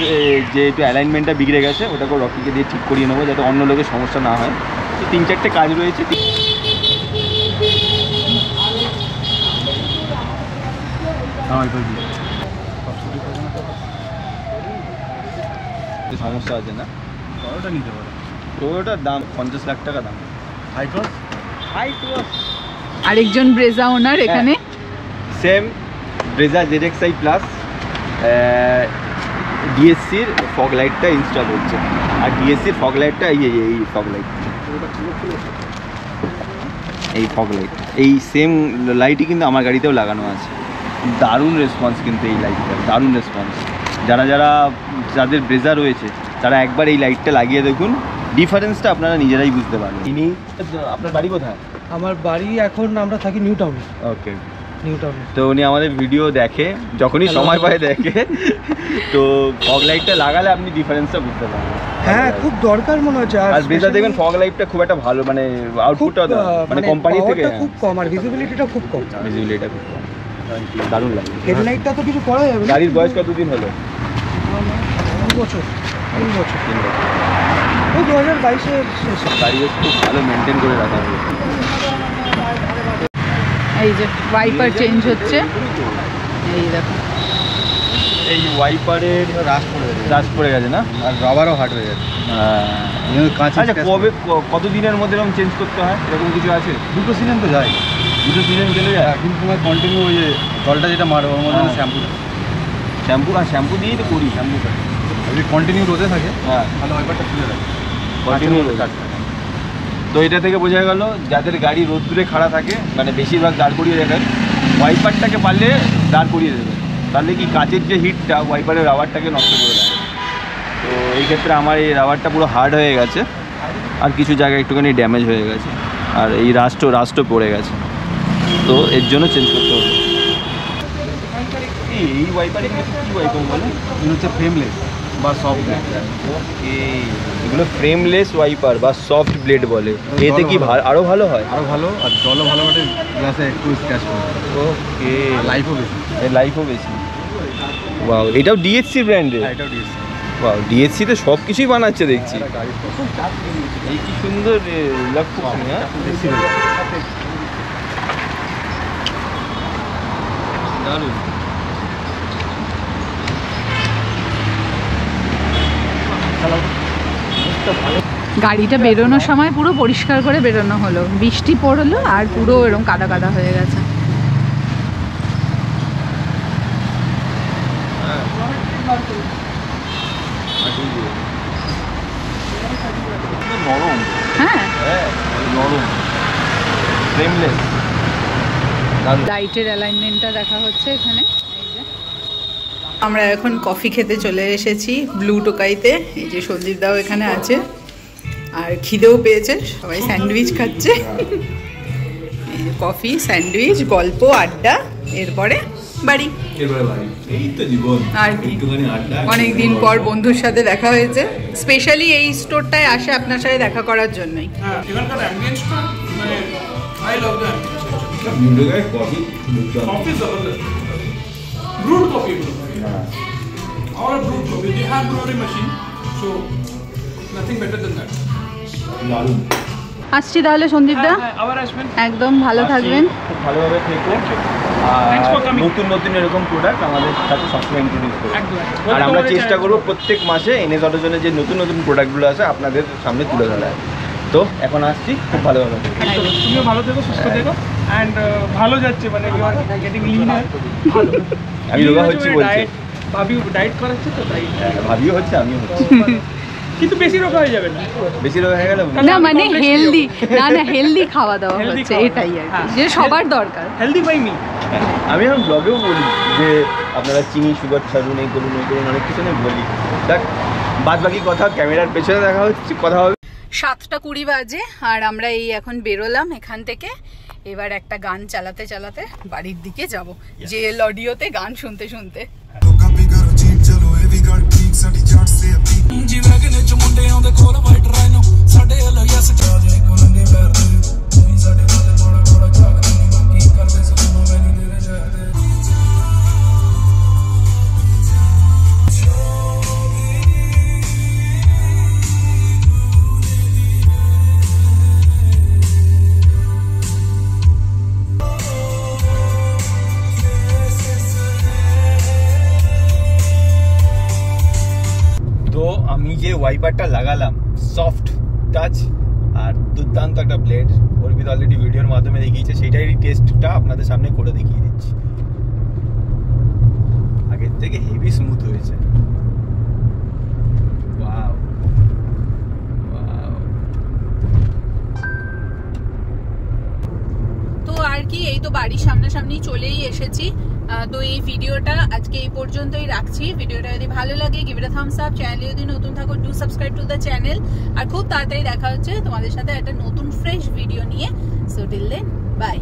যে একটু অ্যালাইনমেন্টটা বিগড়ে গেছে, ওটাকে রকিকে দিয়ে ঠিক করিয়ে নেবো, যাতে অন্য লোকের সমস্যা না হয়। তো 3-4টে কাজ রয়েছে। সমস্যা আছে না, ওটা নিতে পারো। ওটার দাম 50 লাখ টাকা দাম। আরেকজন ব্রেজা ওনার এখানে সেম ব্রেজা ZXi প্লাস, ডিএসসির ফগ লাইটটা ইনস্টল হচ্ছে। আর ডিএসসির ফগ লাইটটা এই ফগ লাইট, এই ফগ লাইট, এই সেম লাইটই কিন্তু আমার গাড়িতেও লাগানো আছে। দারুণ রেসপন্স কিন্তু এই লাইটটা, দারুণ রেসপন্স। যাদের ব্রেজা রয়েছে তারা একবার এই লাইটটা লাগিয়ে দেখুন, ডিফারেন্সটা আপনারা নিজেরাই বুঝতে পারবেন। ইনি, আপনার বাড়ি কোথায়? আমার বাড়ি এখন আমরা থাকি নিউ টাউনে। ওকে, নিউ টাউনে। তো উনি আমাদের ভিডিও দেখে, যখনই সময় পায় দেখে। তো ফগ লাইটটা লাগালে আপনি ডিফারেন্সটা বুঝতে পারবেন। হ্যাঁ, খুব দরকার মনে হচ্ছে। আর ব্রেজা দেখবেন ফগ লাইটটা খুব একটা ভালো, মানে আউটপুটটা মানে কোম্পানি থেকে খুব কম, আর ভিজিবিলিটিটা খুব কম। ভিজিবিলিটিটা খুব কম, দারুণ লাগে। হেডলাইটটা তো কিছু করা যাবে না। গাড়ির বয়স কতদিন হলো? 3 বছর। 3 বছর। ওই 2022-এর শেষে। গাড়ি বেশ খুব ভালো মেনটেন করে রাখা হয়েছে। এই যে ওয়াইপার চেঞ্জ হচ্ছে, এই দেখো এই ওয়াইপারের রাস্ট পড়ে গেছে না, আর রাবারও হার্ড হয়ে যাচ্ছে। আচ্ছা, কতদিনের মধ্যে এরকম চেঞ্জ করতে হয়, এরকম কিছু আছে? 2 সিজন তো যায়, 2 সিজন গেলে যায়। কিন্তু তোমার কন্টিনিউ ওই যে জলটা যেটা মারবে ওর মধ্যে শ্যাম্পু দিয়েই তো করি। শ্যাম্পুটা যদি কন্টিনিউ রোদে থাকে হ্যাঁ, তাহলে ওয়াইপারটা খুলে রাখে। কন্টিনিউ কাটতে। তো এটা থেকে বোঝা গেল যাদের গাড়ি রোদ্দুরে খাড়া থাকে, মানে বেশিরভাগ দাঁড় করিয়ে রাখেন, ওয়াইপারটাকে পারলে দাঁড় করিয়ে দেবে, তাহলে কি কাচের যে হিটটা ওয়াইপারের রাবারটাকে নষ্ট করে দেয়। তো এই ক্ষেত্রে আমার এই রাবারটা পুরো হার্ড হয়ে গেছে, আর কিছু জায়গায় একটুখানি ড্যামেজ হয়ে গেছে, আর এই রাস্টও পড়ে গেছে, তো এর জন্য চেঞ্জ করতে হবে। এই ওয়াইপারে কী ওয়াইপার বলে? এগুলো হচ্ছে ফ্রেমলেস বা সফট ব্লেড। ওকে, এগুলো ফ্রেমলেস ওয়াইপার বা সফট ব্লেড বলে। এতে কি আরও ভালো হয়? আরও ভালো, আর জলও ভালো কাটে, গ্লাসে একটু স্ক্র্যাচ করে। ওকে, লাইফও বেশি। লাইফও বেশি। ওয়াও, এটাও ডিএসসি ব্র্যান্ডের? এটাও ডিএসসি। ওয়াও, ডিএসসি তো সব কিছুই বানাচ্ছে দেখছি। এই কি সুন্দর লাগছে, হ্যাঁ দারুণ। গাড়িটা বেরোনোর সময় পুরো পরিষ্কার করে বেরোনো হলো, বৃষ্টি পড়লো আর পুরো এরকম কাদা কাদা হয়ে গেছে। নরম, হ্যাঁ, নরম, ফ্রেমলেস। লাইটের অ্যালাইনমেন্টটা দেখা হচ্ছে এখানে। আমরা এখন কফি খেতে চলে এসেছি ব্লু টোকাইতে। এই যে সন্দীপ দাও এখানে আছে, আর খিদেও পেয়েছে, সবাই স্যান্ডউইচ খাচ্ছে। এই যে কফি, স্যান্ডউইচ, গল্প, আড্ডা, এরপরে বাড়ি। এই তো জীবন, আর কি, অনেকদিন পর বন্ধুর সাথে দেখা হয়েছে। স্পেশালি এই স্টোরটায় আসে আপনার সাথে দেখা করার জন্যই। এখানকার অ্যাম্বিয়েন্সটা মানে আই লাভ দ্য কফি জবরদস্ত। Brewed coffee, all are brewed coffee. They have brewery machine, so nothing better than that. আসছি তাহলে সন্দীপ দা, আবার আসবেন। একদম ভালো থাকবেন, খুব ভালোভাবে থেকো। Thanks for coming. নতুন নতুন এরকম প্রোডাক্ট আমাদের সাথে সবসময় ইন্ট্রোডিউস করবো, একদম। আর আমরা চেষ্টা করবো প্রত্যেক মাসে এনএস অটোজনের যে নতুন নতুন প্রোডাক্টগুলো আছে আপনাদের সামনে তুলে ধরার। তো এখন আসছি, খুব ভালোভাবে থেকো। তুমিও ভালো থেকো, সুস্থ থেকো, অ্যান্ড ভালো যাচ্ছে, মানে ইউ আর গেটিং লিনার। ভালো, আমি রোগা হচ্ছি বলছি, ভাবি ডায়েট করাচ্ছে তো তাই। ভাবিও হচ্ছে, আমিও হচ্ছি, কিন্তু বেশি রোগা হয়ে যাবে না। বেশি রোগা হয়ে গেলে না মানে হেলদি, না না হেলদি খাওয়া দাওয়া হচ্ছে, এটাই আর কি, যে সবার দরকার। Healthy by me. আমি এখন ব্লগেও বলি যে আপনারা চিনি সুগার ছাড়ুন, এই করুন ওই করুন, অনেক কিছু আমি বলি। দেখ, বাদ বাকি কথা ক্যামেরার পেছনে দেখা হচ্ছে, কথা হবে। 7:20 বাজে, আর আমরা এই এখন বেরোলাম এখান থেকে। এবার একটা গান চালাতে চালাতে বাড়ির দিকে যাব, জেএল অডিওতে গান শুনতে শুনতে। তো আমি যে ওয়াইপারটা লাগালাম, সফট টাচ আর দুর্দান্ত একটা ব্লেড, অর্পিত অলরেডি ভিডিওর মাধ্যমে দেখিয়েছে, সেইটারই টেস্টটা আপনাদের সামনে করে দেখিয়ে দিচ্ছি। আগের থেকে হেভি স্মুথ হয়েছে। সামনাসামনি চলেই এসেছি। তো এই ভিডিওটা আজকে এই পর্যন্তই রাখছি। ভিডিওটা যদি ভালো লাগে give it a thumbs up, চ্যানেলে যদি নতুন থাকো do subscribe to the channel. আর খুব তাড়াতাড়ি দেখা হচ্ছে তোমাদের সাথে একটা নতুন ফ্রেশ ভিডিও নিয়ে। So till then by.